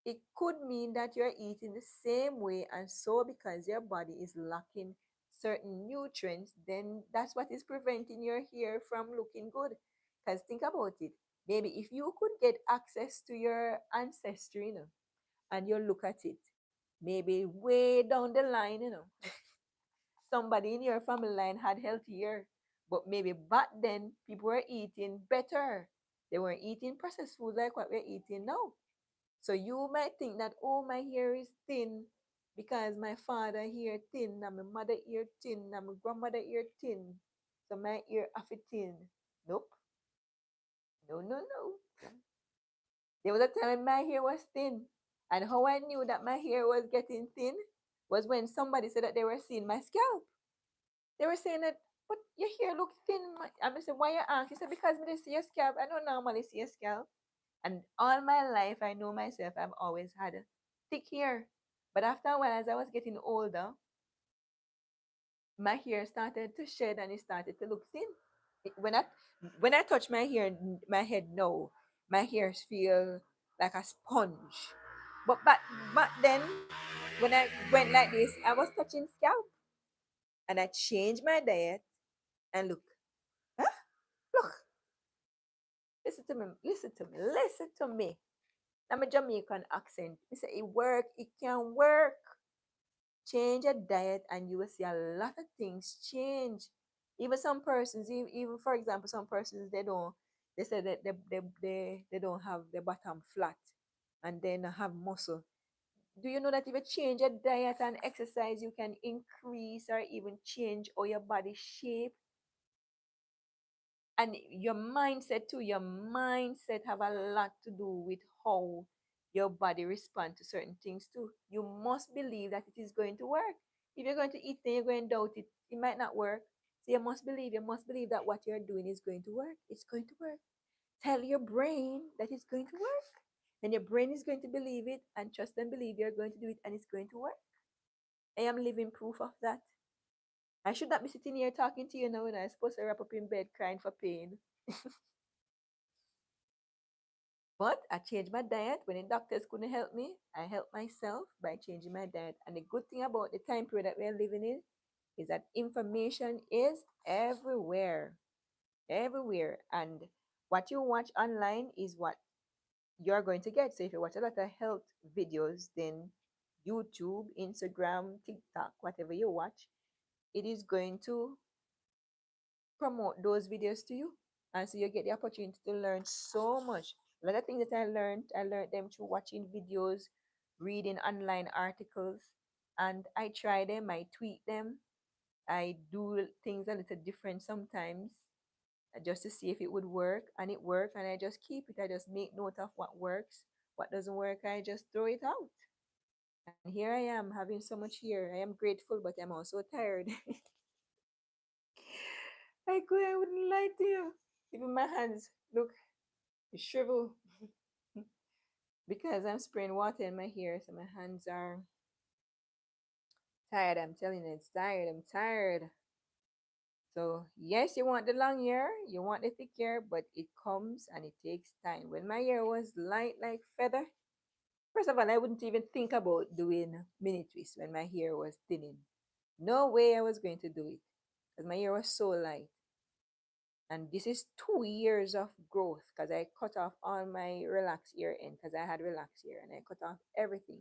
It could mean that you're eating the same way, and so because your body is lacking certain nutrients, then that's what is preventing your hair from looking good. Because think about it. Maybe if you could get access to your ancestry, and you look at it, maybe way down the line, somebody in your family line had healthier, but maybe back then people were eating better. They weren't eating processed food like what we're eating now. So you might think that, oh, my hair is thin because my father hair thin, and my mother ear thin, and my grandmother ear thin. So my ear have it thin. Nope. No, no, no. There was a time when my hair was thin. And how I knew that my hair was getting thin was when somebody said that they were seeing my scalp. They were saying that, but your hair look thin. And I said, why you ask? He said, because me dey see your scalp. I don't normally see your scalp. And all my life, I know myself, I've always had thick hair. But after a while, as I was getting older, my hair started to shed and it started to look thin. When I touch my hair, my head now, my hairs feel like a sponge. But back then, when I went like this, I was touching scalp, and I changed my diet. And look, huh? Look, listen to me, listen to me, listen to me. I'm a Jamaican accent. He said it work, it can work. Change your diet and you will see a lot of things change. Even some persons, even for example, some persons they say that they don't have their bottom flat and then have muscle. Do you know that if you change your diet and exercise, you can increase or even change all your body shape? And your mindset too, your mindset have a lot to do with how your body respond to certain things too. You must believe that it is going to work. If you're going to eat and you're going to doubt it, it might not work. So you must believe that what you're doing is going to work. It's going to work. Tell your brain that it's going to work. And your brain is going to believe it and trust and believe you're going to do it and it's going to work. I am living proof of that. I should not be sitting here talking to you now when I'm supposed to wrap up in bed crying for pain. But I changed my diet. When the doctors couldn't help me, I helped myself by changing my diet. And the good thing about the time period that we're living in is that information is everywhere, everywhere. And what you watch online is what you're going to get. So if you watch a lot of health videos, then YouTube, Instagram, TikTok, whatever you watch, it is going to promote those videos to you. And so you get the opportunity to learn so much. A lot of things that I learned them through watching videos, reading online articles, and I try them, I tweak them, I do things a little different sometimes just to see if it would work, and it worked, and I just keep it. I just make note of what works, what doesn't work, I just throw it out. And here I am having so much here. I am grateful, but I'm also tired. I wouldn't lie to you. Even my hands look shrivel because I'm spraying water in my hair, so my hands are tired. I'm telling you, it's tired. I'm tired. So yes, you want the long hair, you want the thick hair, but it comes and it takes time. When my hair was light like feather, first of all, I wouldn't even think about doing mini twists when my hair was thinning. No way I was going to do it because my hair was so light. And this is 2 years of growth because I cut off all my relaxed ear end because I had relaxed ear and I cut off everything.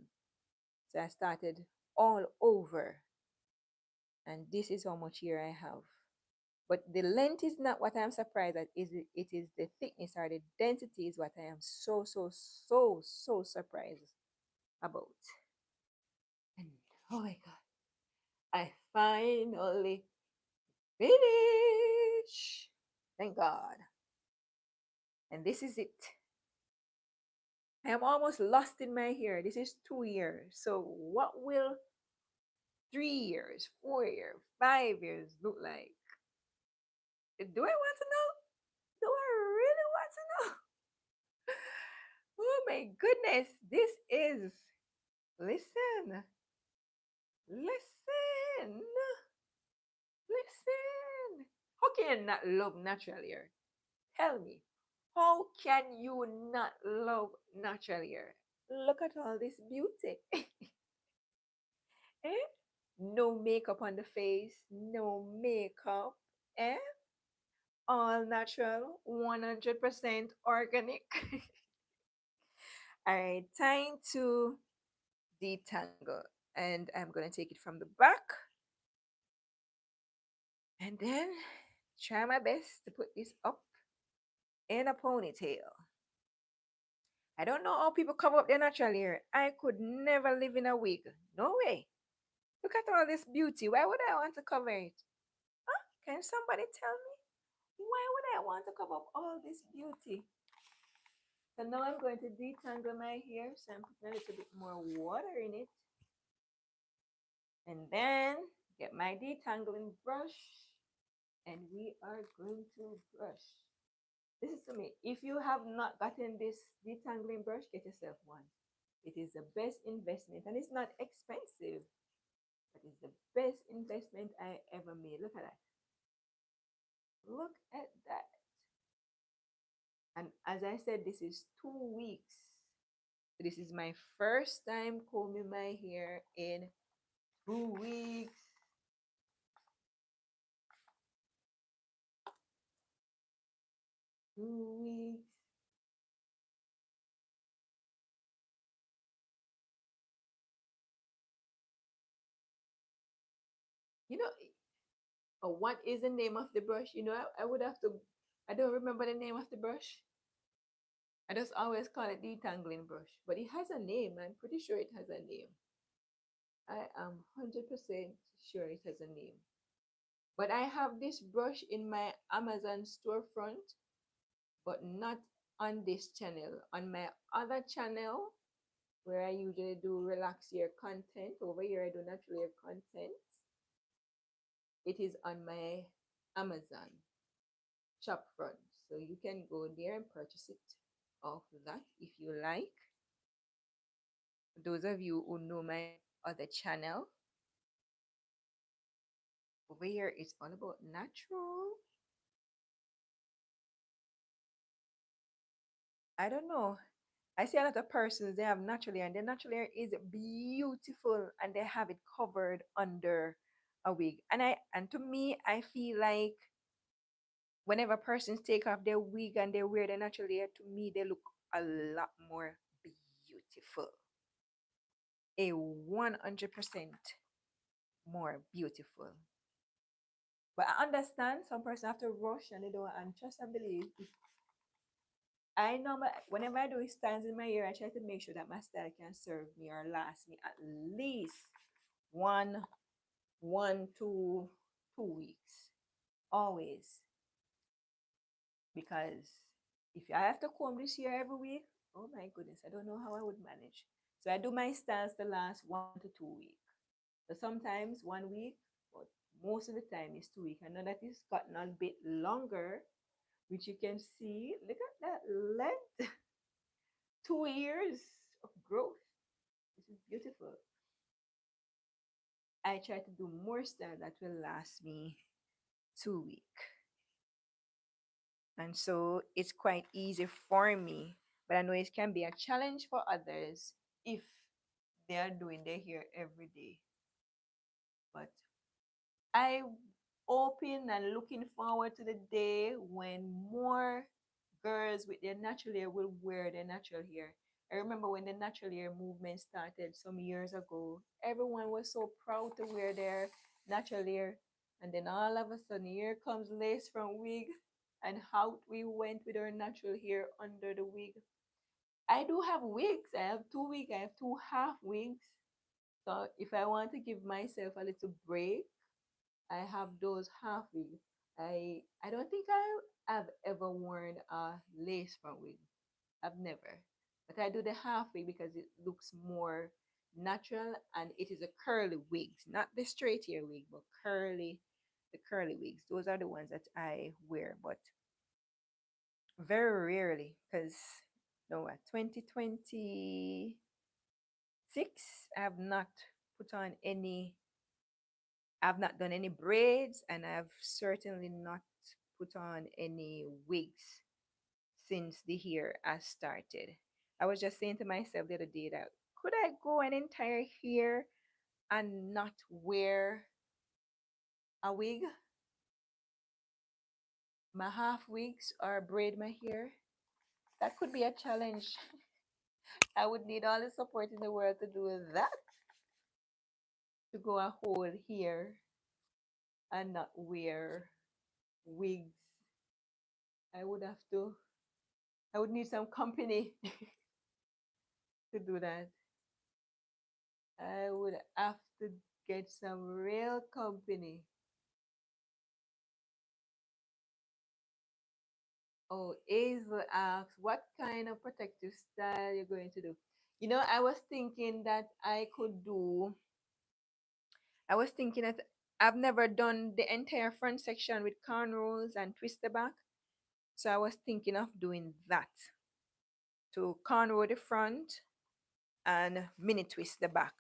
So I started all over. And this is how much hair I have. But the length is not what I'm surprised at. It is the thickness or the density is what I am so, so, so, so surprised about. And Oh my God. I finally finish. Thank God. And this is it. I am almost lost in my hair. This is 2 years. So what will 3 years, 4 years, 5 years look like? Do I want to know? Do I really want to know? Oh my goodness. This is, listen, listen, listen. How can you not love natural hair? Tell me. How can you not love natural hair? Look at all this beauty. Eh? No makeup on the face, no makeup. Eh? All natural, 100% organic. All right, time to detangle. And I'm going to take it from the back and then try my best to put this up in a ponytail. I don't know how people cover up their natural hair. I could never live in a wig. No way. Look at all this beauty. Why would I want to cover it? Huh? Can somebody tell me? Why would I want to cover up all this beauty? So now I'm going to detangle my hair. So I'm putting a little bit more water in it. And then get my detangling brush. And we are going to brush. This is to me. If you have not gotten this detangling brush, get yourself one. It is the best investment. And it's not expensive. But it's the best investment I ever made. Look at that. Look at that. And as I said, this is 2 weeks. This is my first time combing my hair in 2 weeks. 2 weeks. You know, what is the name of the brush? I would have to, I don't remember the name of the brush. I just always call it detangling brush. But it has a name. I'm pretty sure it has a name. I am 100% sure it has a name. But I have this brush in my Amazon storefront, but not on this channel. On my other channel, where I usually do relax your content, over here I do natural hair content, it is on my Amazon shop front. So you can go there and purchase it off that if you like. Those of you who know my other channel, over here it's all about natural. I don't know. I see a lot of persons, they have natural hair, and their natural hair is beautiful and they have it covered under a wig. And to me, I feel like whenever persons take off their wig and they wear their natural hair, to me they look a lot more beautiful. A 100% more beautiful. But I understand some person have to rush and they don't, and trust and believe. I know whenever I do styles in my hair, I try to make sure that my style can serve me or last me at least one, 2 weeks. Always. Because if I have to comb this hair every week, oh my goodness, I don't know how I would manage. So I do my styles the last 1 to 2 weeks. So sometimes 1 week, but most of the time it's 2 weeks. I know that it's gotten a bit longer, which you can see. Look at that length. 2 years of growth. This is beautiful. I try to do more style that will last me 2 weeks. And so it's quite easy for me. But I know it can be a challenge for others if they are doing their hair every day. But I open and looking forward to the day when more girls with their natural hair will wear their natural hair. I remember when the natural hair movement started some years ago, everyone was so proud to wear their natural hair. And then all of a sudden, here comes lace from wig, and how we went with our natural hair under the wig. I do have wigs. I have 2 wigs. I have two half wigs. So if I want to give myself a little break, I have those half wig. I don't think I have ever worn a lace front wig. I've never. But I do the half wig because it looks more natural and it is a curly wigs, not the straight hair wig, but the curly wigs. Those are the ones that I wear, but very rarely because no, 2026, I have not put on any, I've not done any braids and I've certainly not put on any wigs since the year has started. I was just saying to myself the other day that could I go an entire year and not wear a wig, my half wigs, or braid my hair? That could be a challenge. I would need all the support in the world to do that, to go a whole year and not wear wigs. I would have to, I would need some company to do that. I would have to get some real company. Oh, Hazel asks, what kind of protective style you're going to do? You know, I was thinking that I've never done the entire front section with cornrows and twist the back. So I was thinking of doing that, to cornrow the front and mini twist the back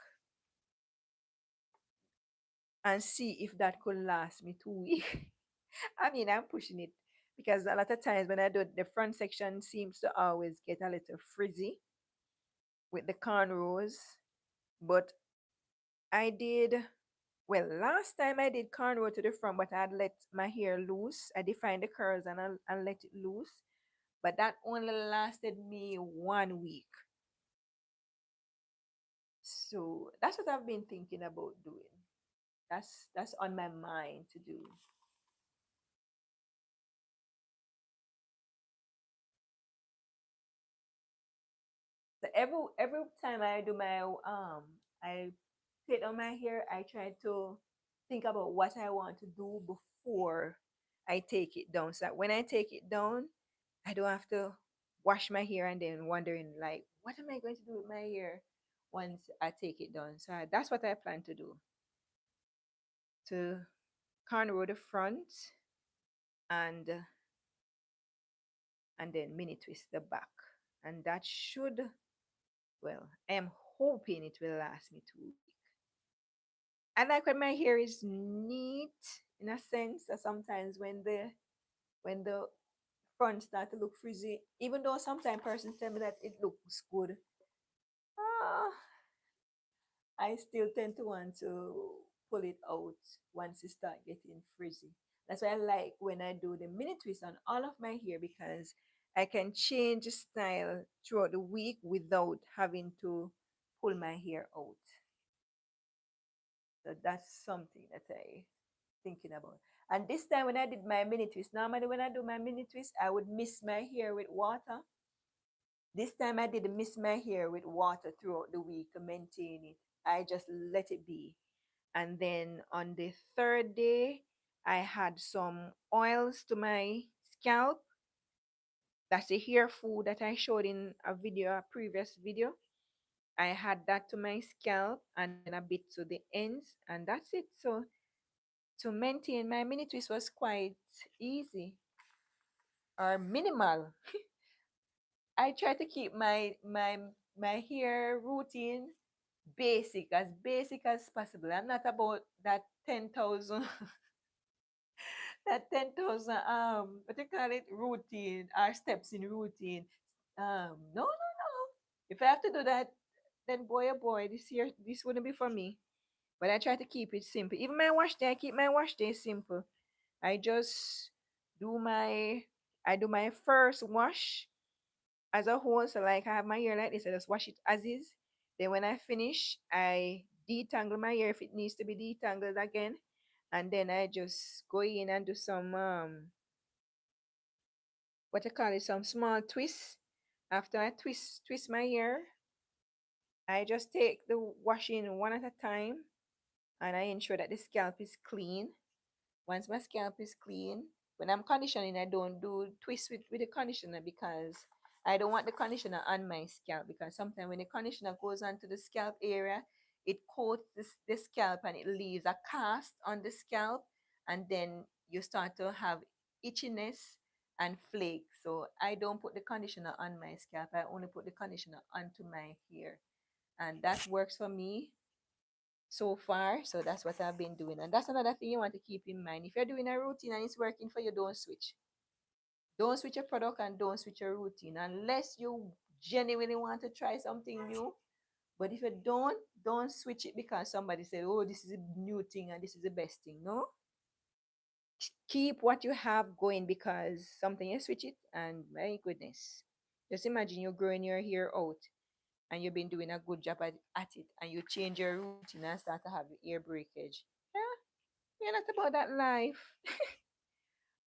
and see if that could last me 2 weeks. I mean, I'm pushing it because a lot of times when I do it, the front section seems to always get a little frizzy with the cornrows. But I did, well, last time I did cornrow to the front, but I'd let my hair loose. I defined the curls and let it loose. But that only lasted me 1 week. So that's what I've been thinking about doing. That's on my mind to do. So every time I do my I take on my hair, I try to think about what I want to do before I take it down. So that when I take it down, I don't have to wash my hair and then wondering like, what am I going to do with my hair once I take it down? So that's what I plan to do. To cornrow the front and then mini twist the back. And that should, well, I am hoping it will last me 2 weeks. I like when my hair is neat in a sense that sometimes when the front start to look frizzy, even though sometimes persons tell me that it looks good, ah, I still tend to want to pull it out once it start getting frizzy. That's why I like when I do the mini twist on all of my hair because I can change style throughout the week without having to pull my hair out. So that's something that I thinking about. And this time when I did my mini twist, normally when I do my mini twist, I would mist my hair with water. This time I didn't mist my hair with water throughout the week to maintain it. I just let it be. And then on the third day, I had some oils to my scalp. That's the hair food that I showed in a previous video. I had that to my scalp and then a bit to the ends, and that's it. So to maintain my mini twist was quite easy or minimal. I try to keep my hair routine basic as possible. I'm not about that 10,000 that 10,000 what you call it, routine, or steps in routine. No, no, no. If I have to do that, then boy oh boy, this wouldn't be for me. But I try to keep it simple. Even my wash day, I keep my wash day simple. I just do my I do my first wash as a whole. So like I have my hair like this, I just wash it as is. Then when I finish, I detangle my hair if it needs to be detangled again. And then I just go in and do some what you call it, some small twists. After I twist my hair, I just take the washing one at a time, and I ensure that the scalp is clean. Once my scalp is clean, when I'm conditioning, I don't do twist with the conditioner because I don't want the conditioner on my scalp, because sometimes when the conditioner goes onto the scalp area, it coats the scalp and it leaves a cast on the scalp, and then you start to have itchiness and flakes. So I don't put the conditioner on my scalp. I only put the conditioner onto my hair, and that works for me so far. So that's what I've been doing. And that's another thing you want to keep in mind. If you're doing a routine and it's working for you, don't switch. Don't switch your product and don't switch your routine unless you genuinely want to try something new. But if you don't switch it because somebody said, oh, this is a new thing and this is the best thing. No. Keep what you have going, because something you switch it and my goodness. Just imagine you're growing your hair out and you've been doing a good job at it, and you change your routine and start to have ear breakage. Yeah, you're not about that life.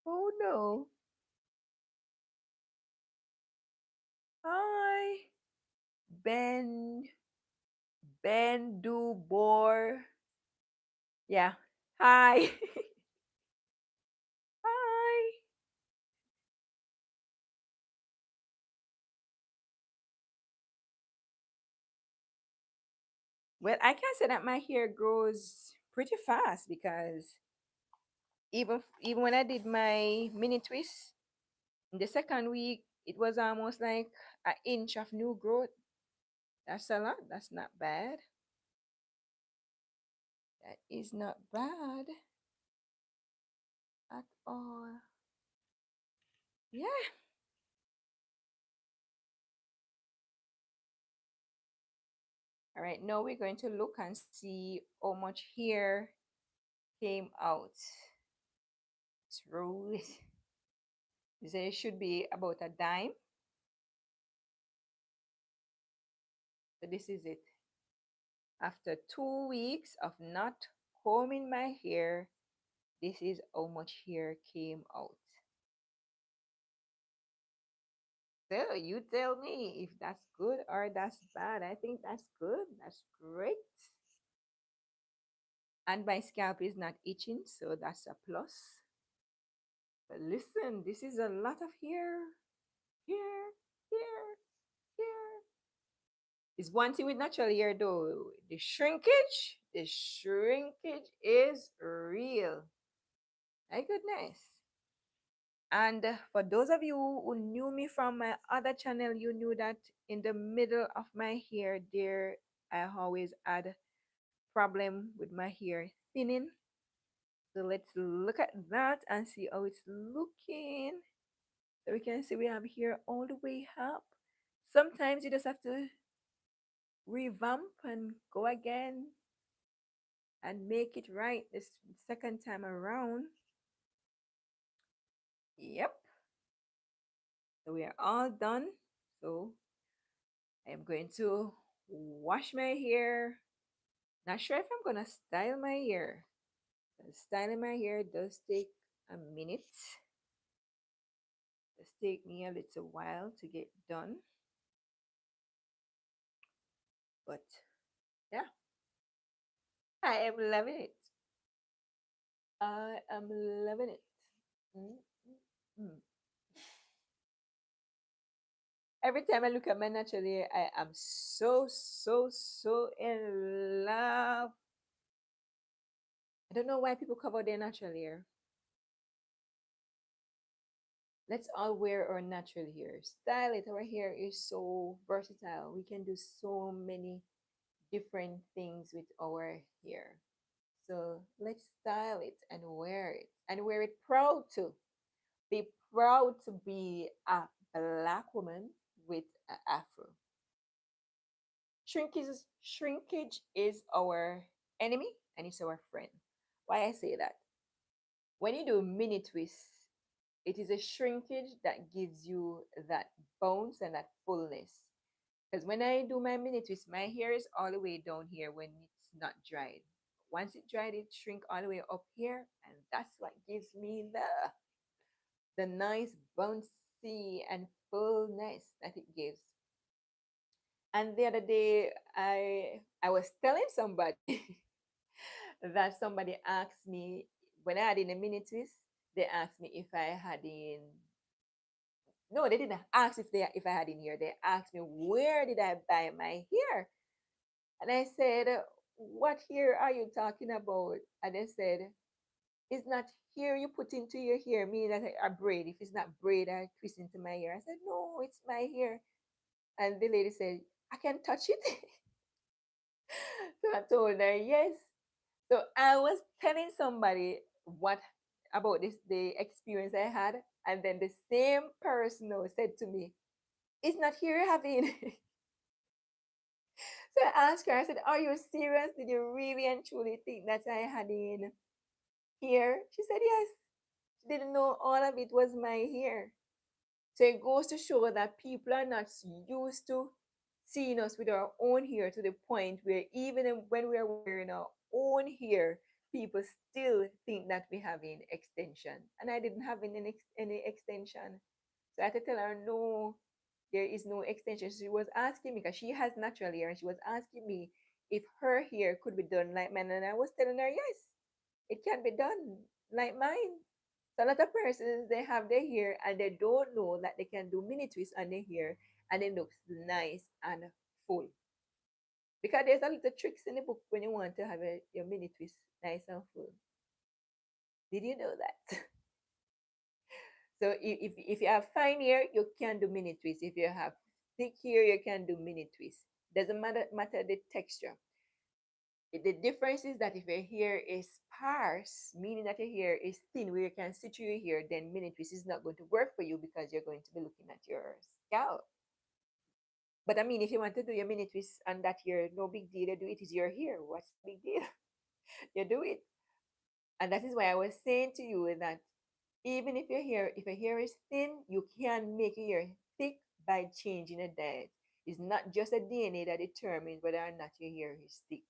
Oh no. Hi. Ben. Ben do bore. Yeah. Hi. Hi. Well, I can say that my hair grows pretty fast because even when I did my mini twist in the second week, it was almost like an inch of new growth. That's a lot. That's not bad. That is not bad at all. Yeah. All right. Now we're going to look and see how much hair came out. Through it. There should be about a dime. So this is it. After 2 weeks of not combing my hair, this is how much hair came out. So you tell me if that's good or that's bad. I think that's good. That's great. And my scalp is not itching, so that's a plus. But listen, this is a lot of hair. Hair, hair, hair. It's one thing with natural hair though. The shrinkage is real. My goodness. And for those of you who knew me from my other channel, you knew that in the middle of my hair there, I always had problem with my hair thinning. So let's look at that and see how it's looking. So we can see we have hair all the way up. Sometimes you just have to revamp and go again and make it right this second time around. Yep. So we are all done. So I am going to wash my hair. Not sure if I'm gonna style my hair. Styling my hair does take a minute. Does take me a little while to get done. But yeah, I am loving it. I am loving it. Mm, mm, mm. Every time I look at my natural hair, I am so in love. I don't know why people cover their natural hair. Let's all wear our natural hair. Style it. Our hair is so versatile. We can do so many different things with our hair. So let's style it and wear it proud too. Be proud to be a black woman with an afro. Shrinkage is our enemy and it's our friend. Why I say that? When you do mini twists, it is a shrinkage that gives you that bounce and that fullness. Because when I do my mini twist, my hair is all the way down here when it's not dried. Once it dried, it shrink all the way up here, and that's what gives me the nice bouncy and fullness that it gives. And the other day, I was telling somebody that somebody asked me when I had in a mini twist. They asked me if I had in. No, they didn't ask if I had in here. They asked me where did I buy my hair, and I said, "What hair are you talking about?" And they said, "It's not hair you put into your hair, meaning that a braid. If it's not braid, I twist into my hair." I said, "No, it's my hair." And the lady said, "I can touch it." So I told her yes. So I was telling somebody what about this the experience I had, and then the same person now said to me, "It's not here having." So I asked her, I said, "Are you serious? Did you really and truly think that I had in here?" She said, "Yes." She didn't know all of it was my hair. So it goes to show that people are not used to seeing us with our own hair to the point where even when we are wearing our own hair, people still think that we have an extension. And I didn't have any extension. So I had to tell her, no, there is no extension. She was asking me, because she has natural hair, and she was asking me if her hair could be done like mine. And I was telling her, yes, it can be done like mine. So a lot of persons they have their hair and they don't know that they can do mini twists on their hair and it looks nice and full. Because there's a little tricks in the book when you want to have your mini twist nice and full. Did you know that? So if you have fine hair, you can do mini twists. If you have thick hair, you can do mini twists. Doesn't matter the texture. The difference is that if your hair is sparse, meaning that your hair is thin, where you can sit through your hair, then mini twist is not going to work for you because you're going to be looking at your scalp. But I mean, if you want to do your mini twist and that hair, no big deal. You do it. Is your hair. What's the big deal? You do it. And that is why I was saying to you that even if your hair is thin, you can make your hair thick by changing a diet. It's not just a DNA that determines whether or not your hair is thick.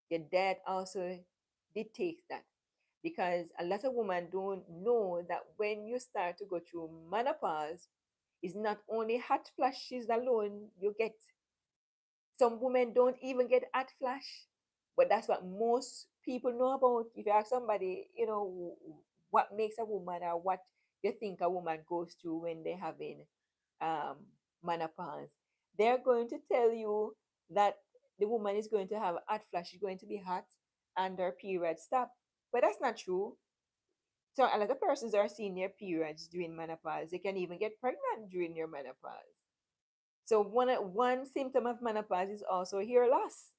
Your diet also dictates that, because a lot of women don't know that when you start to go through menopause, it's not only hot flashes alone you get. Some women don't even get hot flash, but that's what most people know about. If you ask somebody, what makes a woman or what you think a woman goes through when they're having um, menopause, they're going to tell you that the woman is going to have hot flash, is going to be hot, and her period stop. But that's not true. So a lot of persons are seeing their periods during menopause. They can even get pregnant during their menopause. So one symptom of menopause is also hair loss.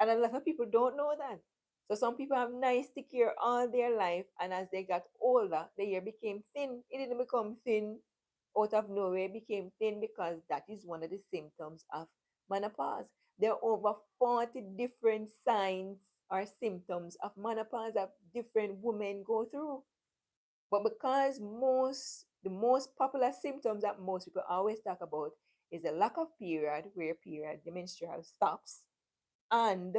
And a lot of people don't know that. So some people have nice thick hair all their life, and as they got older, the hair became thin. It didn't become thin out of nowhere. It became thin because that is one of the symptoms of menopause. There are over 40 different signs or symptoms of menopause that different women go through. But because the most popular symptoms that most people always talk about is the lack of period, where period, the menstrual stops, and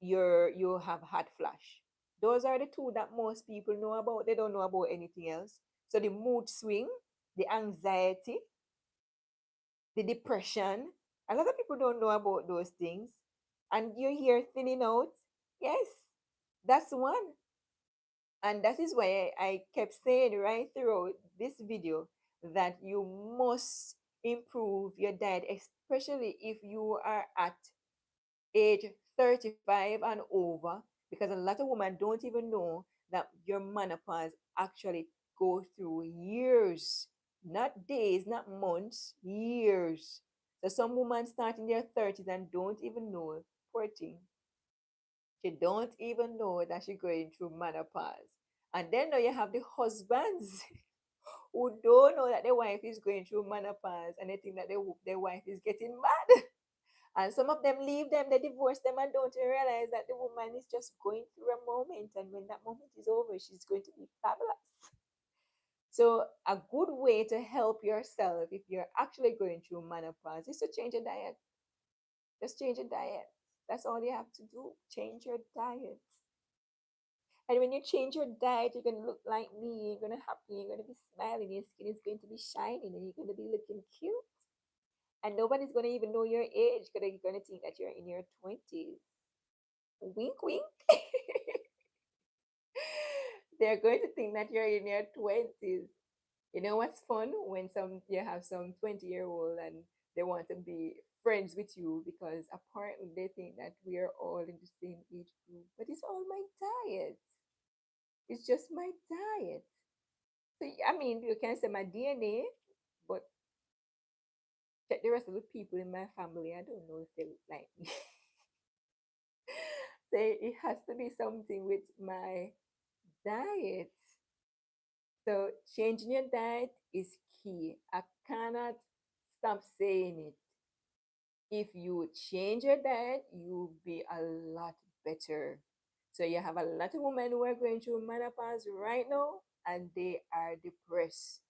you have hot flash. Those are the two that most people know about. They don't know about anything else. So the mood swing, the anxiety, the depression, a lot of people don't know about those things. And you hear thinning out. Yes, that's one. And that is why I kept saying right throughout this video that you must improve your diet, especially if you are at age 35 and over, because a lot of women don't even know that your menopause actually go through years, not days, not months, years. So some women start in their 30s and don't even know, poor thing, she don't even know that she's going through menopause. And then now you have the husbands who don't know that their wife is going through menopause, and they think that their wife is getting mad. And some of them leave them, they divorce them, and don't realize that the woman is just going through a moment. And when that moment is over, she's going to be fabulous. So, a good way to help yourself if you're actually going through menopause is to change your diet. Just change your diet. That's all you have to do. Change your diet. And when you change your diet, you're going to look like me. You're going to happy. You're going to be smiling. Your skin is going to be shining, and you're going to be looking cute. And nobody's going to even know your age because they're going to think that you're in your 20s. Wink, wink. They're going to think that you're in your 20s. You know what's fun when some you have some 20-year-old and they want to be friends with you because apparently they think that we are all in the same age group. But it's all my diet. It's just my diet. So I mean, you can say my DNA, but check the rest of the people in my family. I don't know if they look like me. So it has to be something with my diet. So changing your diet is key. I cannot stop saying it. If you change your diet, you'll be a lot better. So you have a lot of women who are going through menopause right now and they are depressed.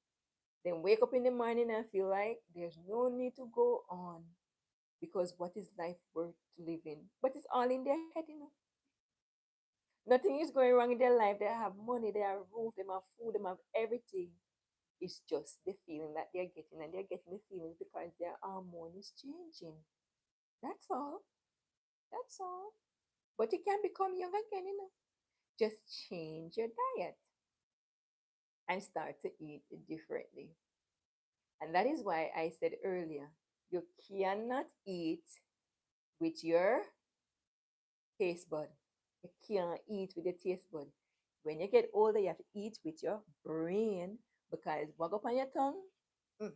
Then wake up in the morning and feel like there's no need to go on because what is life worth living? But it's all in their head, you know. Nothing is going wrong in their life. They have money, they have roof, they have food, they have everything. It's just the feeling that they're getting, and they're getting the feelings because their hormone is changing. That's all. That's all. But you can become young again, you know. Just change your diet and start to eat differently. And that is why I said earlier, you cannot eat with your taste bud. You can't eat with your taste bud. When you get older, you have to eat with your brain because what up on your tongue, mm,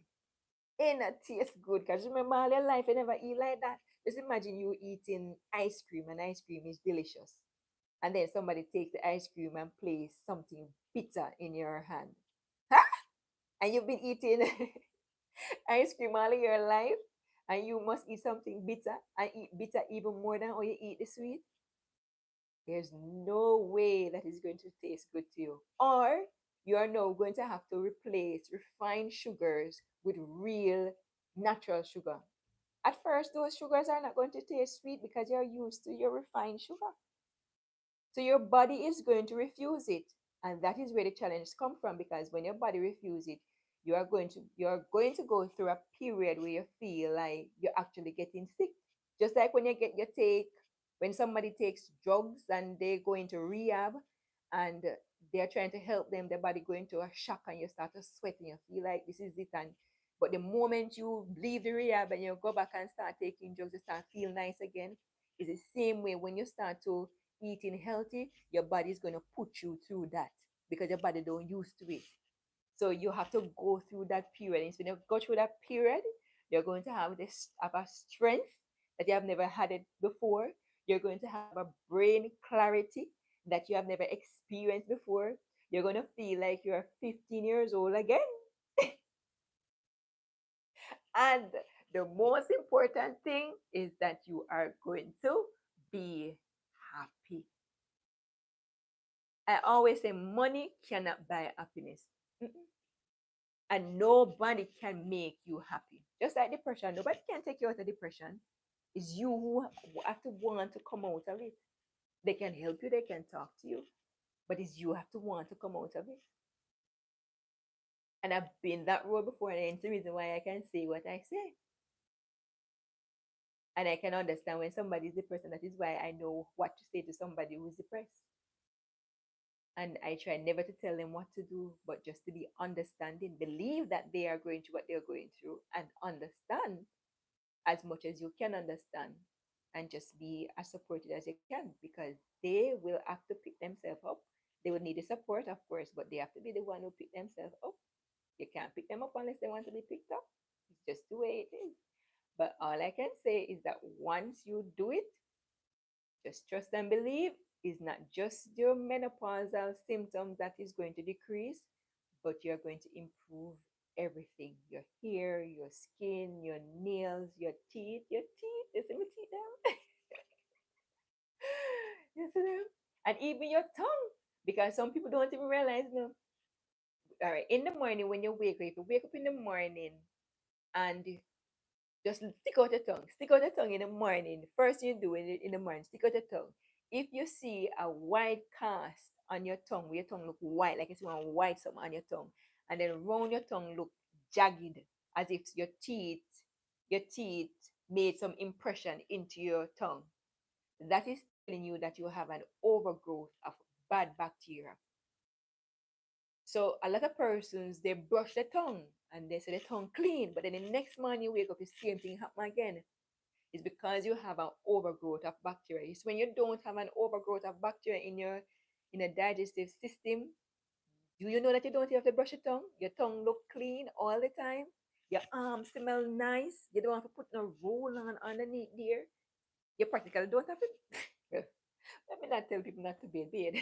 ain't that taste good. Because remember all your life, you never eat like that. Just imagine you eating ice cream and ice cream is delicious. And then somebody takes the ice cream and place something bitter in your hand. Huh? And you've been eating ice cream all your life and you must eat something bitter and eat bitter even more than how you eat the sweet. There's no way that is going to taste good to you. Or you are now going to have to replace refined sugars with real natural sugar. At first, those sugars are not going to taste sweet because you're used to your refined sugar. So your body is going to refuse it. And that is where the challenge come from because when your body refuses it, you're going to go through a period where you feel like you're actually getting sick. Just like when you get your take when somebody takes drugs and they go into rehab and they're trying to help them, their body go into a shock and you start to sweat and you feel like this is it. And but the moment you leave the rehab and you go back and start taking drugs, you start feel nice again. It's the same way when you start to eating healthy, your body is going to put you through that because your body don't used to it. So you have to go through that period. And so when you go through that period, you're going to have a strength that you have never had it before. You're going to have a brain clarity that you have never experienced before. You're going to feel like you're 15 years old again. And the most important thing is that you are going to be happy. I always say money cannot buy happiness. Mm-mm. And nobody can make you happy. Just like depression, nobody can take you out of depression. It's you who have to want to come out of it. They can help you, they can talk to you, but it's you have to want to come out of it. And I've been that road before, and it's the reason why I can say what I say. And I can understand when somebody is depressed, and that is why I know what to say to somebody who's depressed. And I try never to tell them what to do, but just to be understanding, believe that they are going through what they're going through, and understand as much as you can understand, and just be as supported as you can because they will have to pick themselves up. They will need the support, of course, but they have to be the one who pick themselves up. You can't pick them up unless they want to be picked up. It's just the way it is. But all I can say is that once you do it, just trust and believe is not just your menopausal symptoms that is going to decrease, but you're going to improve everything: your hair, your skin, your nails, your teeth, your teeth. You see my teeth now? You see them? And even your tongue. Because some people don't even realize, no. All right, in the morning when you wake up, if you wake up in the morning and just stick out your tongue. Stick out your tongue in the morning. First thing you do in the morning, stick out your tongue. If you see a white cast on your tongue, where your tongue look white, like you see one white something on your tongue, and then round your tongue look jagged, as if your teeth your teeth made some impression into your tongue. That is telling you that you have an overgrowth of bad bacteria. So a lot of persons, they brush their tongue and they say the tongue clean, but then the next morning you wake up, the same thing happen again. It's because you have an overgrowth of bacteria. It's when you don't have an overgrowth of bacteria in a digestive system. Do you know that you don't have to brush your tongue? Your tongue look clean all the time. Your arms smell nice. You don't have to put no roll on underneath there. You practically don't have to. Let me not tell people not to be in bed.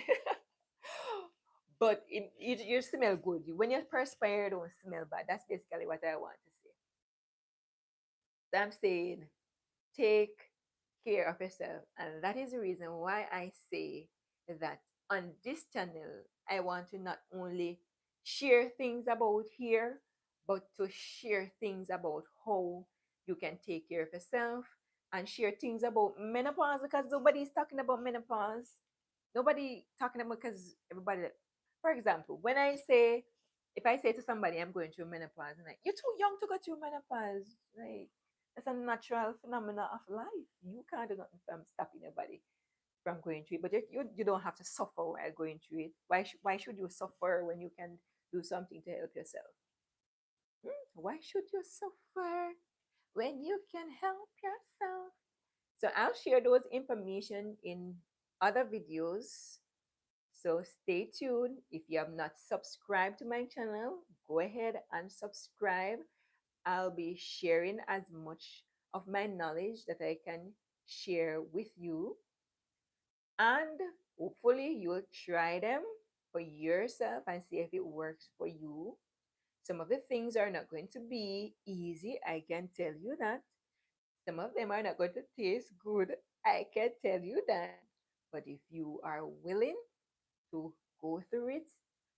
But you smell good. When you perspire, you don't smell bad. That's basically what I want to say. So I'm saying take care of yourself. And that is the reason why I say that on this channel, I want to not only share things about here, but to share things about how you can take care of yourself and share things about menopause because nobody's talking about menopause. Nobody talking about because everybody, for example, when I say, if I say to somebody I'm going through menopause, and like, you're too young to go through menopause, like it's a natural phenomena of life. You can't do nothing from stopping your body from going through it. But you don't have to suffer while going through it. Why should you suffer when you can do something to help yourself? Why should you suffer when you can help yourself? So I'll share those information in other videos. So stay tuned. If you have not subscribed to my channel, go ahead and subscribe. I'll be sharing as much of my knowledge that I can share with you. And hopefully, you'll try them for yourself and see if it works for you. Some of the things are not going to be easy, I can tell you that. Some of them are not going to taste good, I can tell you that. But if you are willing to go through it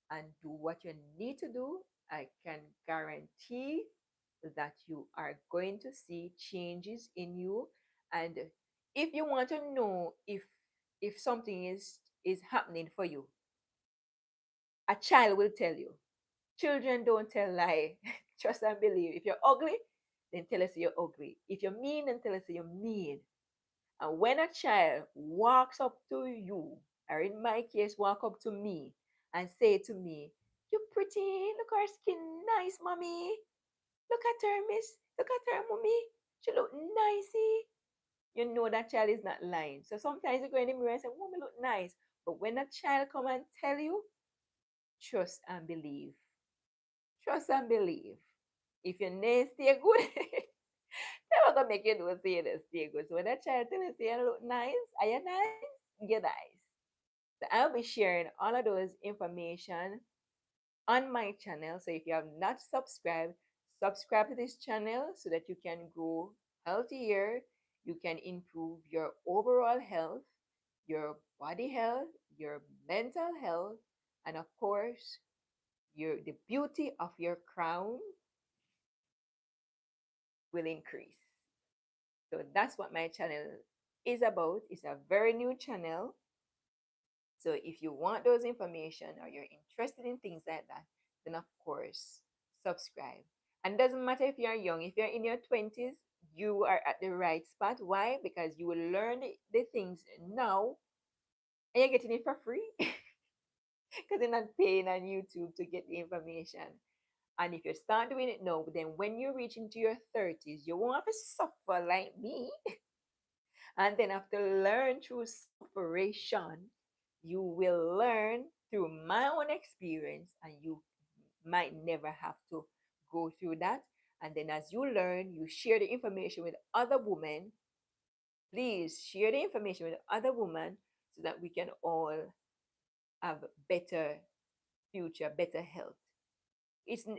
and do what you need to do, I can guarantee that you are going to see changes in you. And if you want to know if something is happening for you, a child will tell you. Children don't tell lie. Trust and believe. If you're ugly, then tell us you're ugly. If you're mean, then tell us you're mean. And when a child walks up to you, or in my case, walk up to me and say to me, "You pretty, look her skin nice, mommy. Look at her, miss. Look at her, mommy. She look nicey." You know that child is not lying. So sometimes you go in the mirror and say, "Mommy look nice." But when a child come and tell you, trust and believe. Trust and believe. If your nails stay good, they're not gonna make you do say they stay good. So when a child tell you say you look nice, are you nice? You're nice. So I'll be sharing all of those information on my channel. So if you have not subscribed, subscribe to this channel so that you can grow healthier, you can improve your overall health, your body health, your mental health, and of course, the beauty of your crown will increase. So that's what my channel is about. It's a very new channel. So if you want those information or you're interested in things like that, then of course, subscribe. And it doesn't matter if you're young, if you're in your 20s, you are at the right spot. Why? Because you will learn the things now and you're getting it for free because you're not paying on YouTube to get the information. And if you start doing it now, then when you reach into your 30s, you won't have to suffer like me. And then after learn through separation, you will learn through my own experience, and you might never have to go through that. And then as you learn, you share the information with other women. Please share the information with other women so that we can all have better future, better health.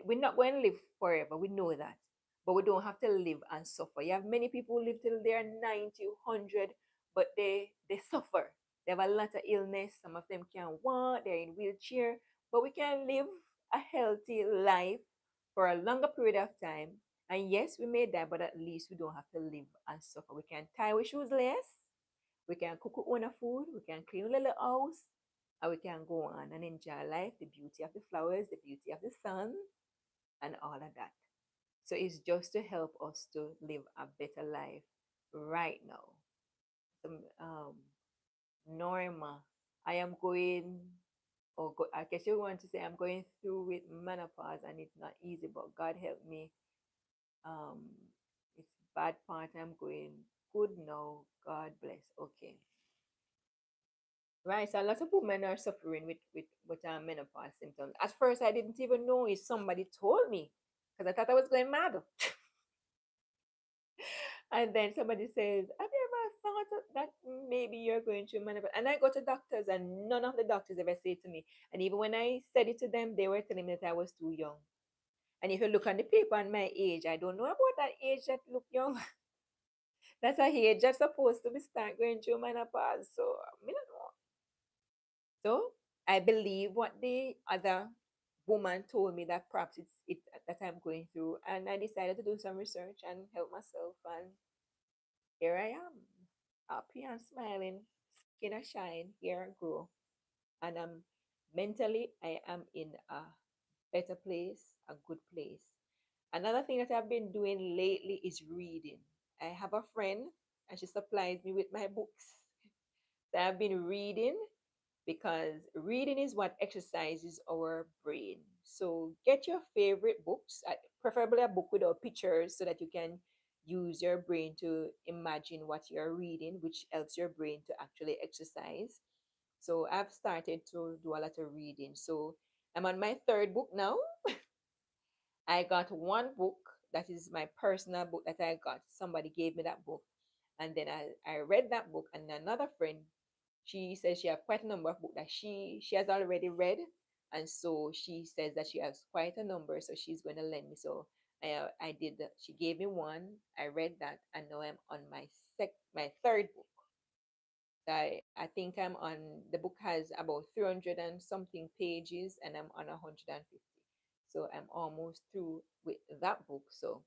We're not going to live forever. We know that. But we don't have to live and suffer. You have many people who live till they're 90, 100, but they suffer. They have a lot of illness. Some of them can't walk. They're in wheelchair. But we can live a healthy life for a longer period of time. And yes, we may die, but at least we don't have to live and suffer. We can tie our shoes less. We can cook our own food. We can clean a little house. And we can go on and enjoy life, the beauty of the flowers, the beauty of the sun, and all of that. So it's just to help us to live a better life right now. So, Norma, I am going, I guess you want to say I'm going through with menopause and it's not easy, but God help me. Um, it's bad part. I'm going good now. God bless. Okay. Right. So a lot of women are suffering with menopause symptoms. At first, I didn't even know if somebody told me because I thought I was going mad. And then somebody says, have you ever thought that maybe you're going through menopause? And I go to doctors, and none of the doctors ever say to me. And even when I said it to them, they were telling me that I was too young. And if you look on the paper on my age, I don't know about that age that look young. That's a age that's supposed to be start going through menopause. So I don't know. So I believe what the other woman told me that perhaps it's it that I'm going through, and I decided to do some research and help myself. And here I am, happy and smiling, skin a shine, hair a grow, and mentally I am in a better place, a good place. Another thing that I've been doing lately is reading. I have a friend, and she supplies me with my books. So I've been reading because reading is what exercises our brain. So get your favorite books, preferably a book without pictures, so that you can use your brain to imagine what you're reading, which helps your brain to actually exercise. So I've started to do a lot of reading. So I'm on my third book now. I got one book that is my personal book that I got. Somebody gave me that book. And then I read that book, and another friend, she says she has quite a number of books that she has already read, and so she says that she has quite a number, so she's going to lend me. So I did that. She gave me one. I read that, and now I'm on my third book. I think I'm on the book has about 300 and something pages, and I'm on 150. So I'm almost through with that book. So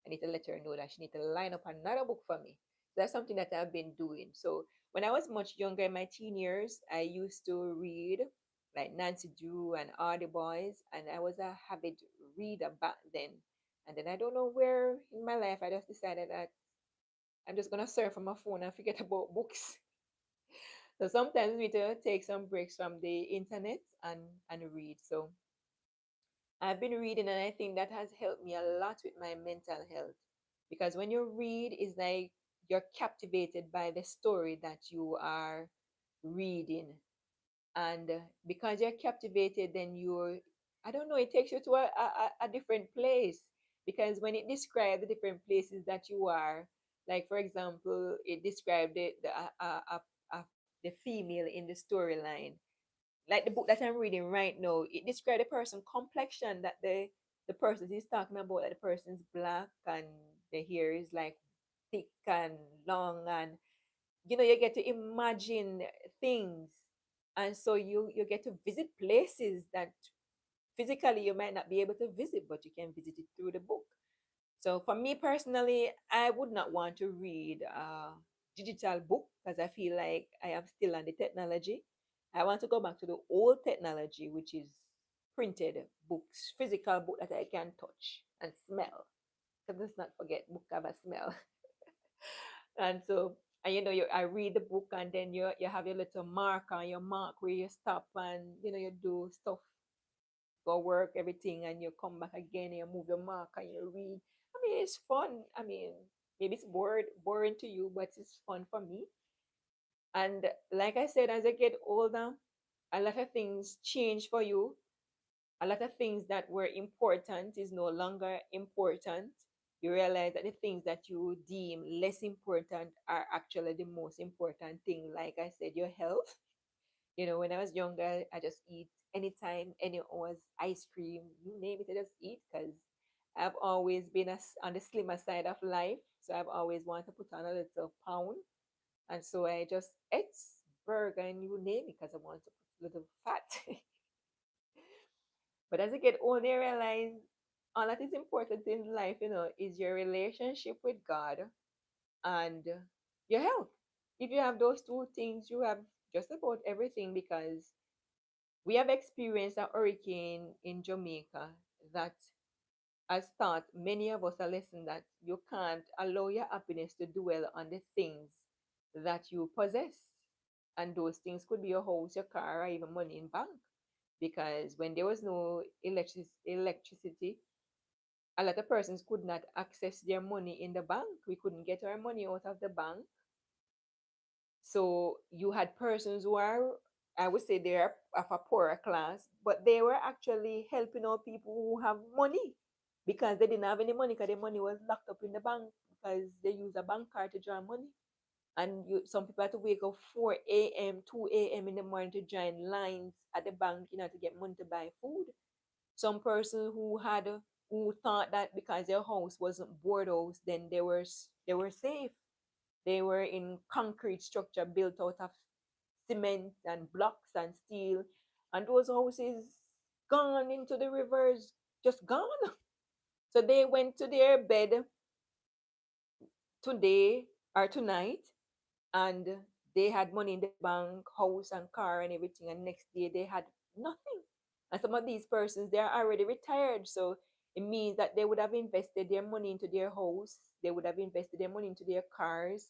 I need to let her know that she need to line up another book for me. That's something that I've been doing. So when I was much younger in my teen years, I used to read like Nancy Drew and All the Boys, and I was a avid reader back then. And then I don't know where in my life I just decided that I'm just gonna surf on my phone and forget about books. So sometimes we need to take some breaks from the internet and read. So I've been reading, and I think that has helped me a lot with my mental health. Because when you read, it's like you're captivated by the story that you are reading. And because you're captivated, then I don't know, it takes you to a different place. Because when it describes the different places that you are, like for example, it described the female in the storyline, like the book that I'm reading right now, it describes the person complexion that the person is talking about, that the person's black and the hair is like thick and long, and you get to imagine things, and so you get to visit places that physically you might not be able to visit, but you can visit it through the book. So for me personally, I would not want to read a digital book because I feel like I am still on the technology. I want to go back to the old technology, which is printed books, physical book that I can touch and smell. Because let's not forget, book have a smell. And so, and I read the book, and then you have your little marker, your mark where you stop, and you do stuff, go work, everything, and you come back again and you move your mark and you read. I mean, it's fun. I mean, maybe it's boring to you, but it's fun for me. And like I said, as I get older, a lot of things change for you. A lot of things that were important is no longer important. You realize that the things that you deem less important are actually the most important thing. Like I said, your health. When I was younger, I just eat anytime, any hours, ice cream, you name it, I just eat because I've always been on the slimmer side of life. So I've always wanted to put on a little pound. And so I just ate burger and you name it because I want to put a little fat. But as I get older, I realize all that is important in life, is your relationship with God and your health. If you have those two things, you have just about everything, because we have experienced a hurricane in Jamaica that has taught many of us a lesson that you can't allow your happiness to dwell on the things that you possess. And those things could be your house, your car, or even money in bank. Because when there was no electricity, a lot of persons could not access their money in the bank. We couldn't get our money out of the bank. So you had persons who are, I would say, they're of a poorer class, but they were actually helping out people who have money because they didn't have any money because their money was locked up in the bank because they use a bank card to draw money. And some people had to wake up 4 a.m., 2 a.m. in the morning to join lines at the bank, to get money to buy food. Some person who thought that because their house wasn't board house, then they were safe. They were in concrete structure built out of cement and blocks and steel, and those houses gone into the rivers, just gone. So they went to their bed today or tonight, and they had money in the bank, house and car and everything, and next day they had nothing. And some of these persons, they are already retired, so it means that they would have invested their money into their house, they would have invested their money into their cars,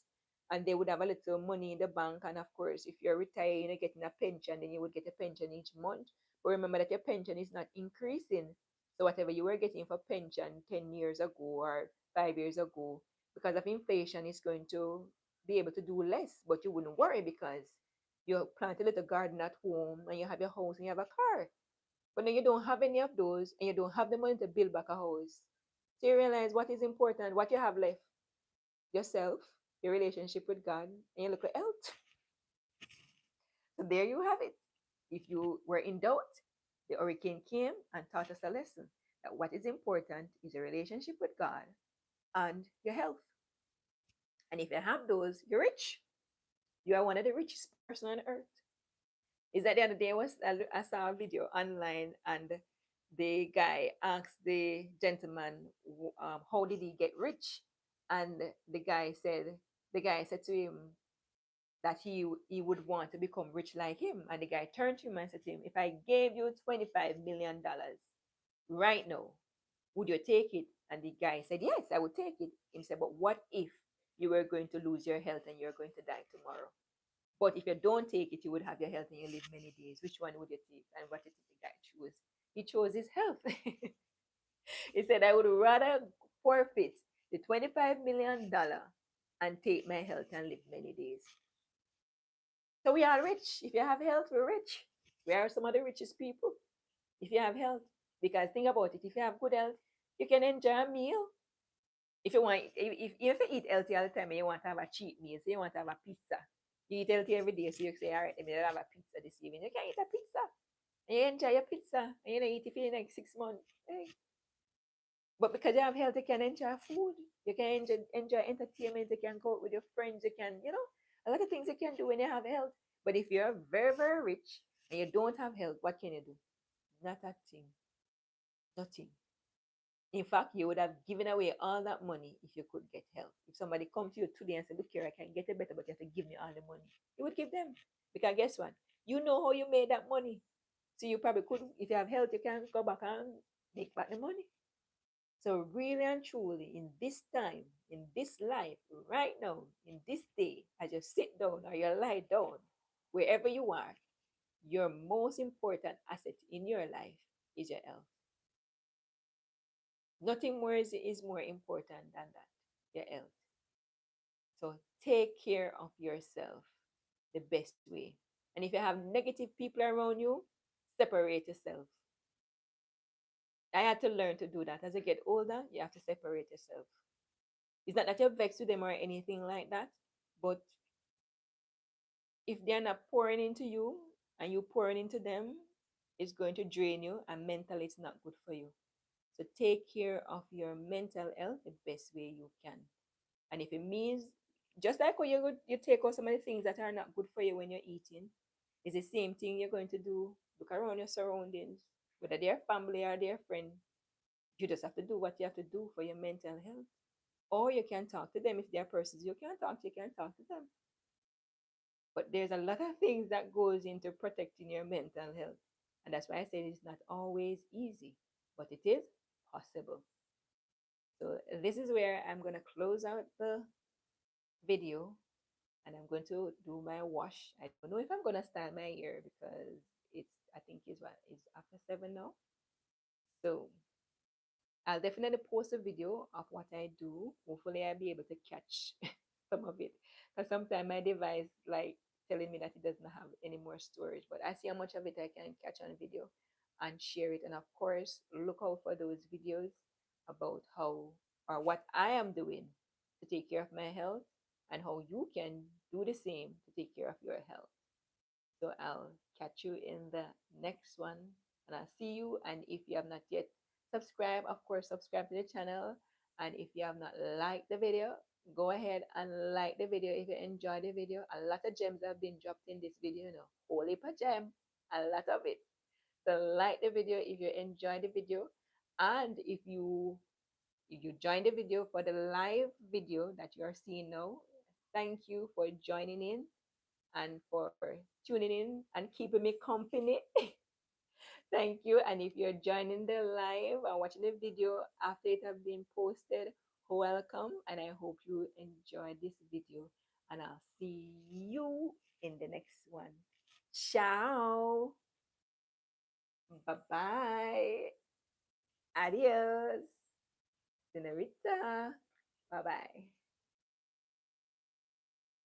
and they would have a little money in the bank. And of course, if you're retired, you're getting a pension, then you would get a pension each month. But remember that your pension is not increasing. So whatever you were getting for pension 10 years ago or 5 years ago, because of inflation, is going to be able to do less, but you wouldn't worry because you plant a little garden at home and you have your house and you have a car. But then you don't have any of those and you don't have the money to build back a house. So you realize what is important, what you have left: yourself, your relationship with God, and your little health. So there you have it. If you were in doubt, the hurricane came and taught us a lesson that what is important is your relationship with God and your health. And if you have those, you're rich. You are one of the richest person on earth. Is that the other day I saw a video online, and the guy asked the gentleman, how did he get rich? And the guy said to him that he would want to become rich like him. And the guy turned to him and said to him, if I gave you $25 million right now, would you take it? And the guy said, yes, I would take it. He said, but what if you were going to lose your health and you're going to die tomorrow? But if you don't take it, you would have your health and you live many days. Which one would you take? And what did the guy choose? He chose his health. He said, I would rather forfeit the $25 million and take my health and live many days. So we are rich. If you have health, we're rich. We are some of the richest people if you have health. Because think about it, if you have good health, you can enjoy a meal. If you want, if you eat healthy all the time and you want to have a cheat meal, so you want to have a pizza, you eat healthy every day, so you say, all right, let me have a pizza this evening. You can eat a pizza. And you enjoy your pizza. And you don't eat it for the next 6 months. Hey. But because you have health, you can enjoy food. You can enjoy entertainment. You can go out with your friends. You can, a lot of things you can do when you have health. But if you're very, very rich and you don't have health, what can you do? Not a thing. Nothing. In fact, you would have given away all that money if you could get help. If somebody come to you today and say, look here, I can get it better, but you have to give me all the money, you would give them. Because guess what? You know how you made that money. So you probably could, if you have health, you can go back and make back the money. So really and truly, in this time, in this life, right now, in this day, as you sit down or you lie down, wherever you are, your most important asset in your life is your health. Nothing more is more important than that, your health. So take care of yourself the best way. And if you have negative people around you, separate yourself. I had to learn to do that. As you get older, you have to separate yourself. It's not that you're vexed with them or anything like that, but if they're not pouring into you and you pouring into them, it's going to drain you, and mentally it's not good for you. So take care of your mental health the best way you can. And if it means, just like when you take out some of the things that are not good for you when you're eating, it's the same thing you're going to do. Look around your surroundings, whether they're family or their friend. You just have to do what you have to do for your mental health. Or you can talk to them if they're persons you can talk to, you can talk to them. But there's a lot of things that goes into protecting your mental health. And that's why I say it's not always easy, but it is possible. So this is where I'm going to close out the video, and I'm going to do my wash. I don't know if I'm going to style my hair because it's, I think it's what, it's after 7 now. So I'll definitely post a video of what I do. Hopefully I'll be able to catch some of it. Because sometimes my device like telling me that it doesn't have any more storage. But I see how much of it I can catch on video and share it. And of course, look out for those videos about how or what I am doing to take care of my health and how you can do the same to take care of your health. So I'll catch you in the next one, and I'll see you. And if you have not yet subscribed, of course, subscribe to the channel. And if you have not liked the video, go ahead and like the video if you enjoy the video. A lot of gems have been dropped in this video, you know. Holy per gem, a lot of it. So like the video if you enjoy the video. And if you join the video for the live video that you are seeing now, thank you for joining in and for tuning in and keeping me company. Thank you. And if you're joining the live and watching the video after it has been posted, welcome. And I hope you enjoyed this video. And I'll see you in the next one. Ciao. Bye bye. Adios. Senorita. Bye bye.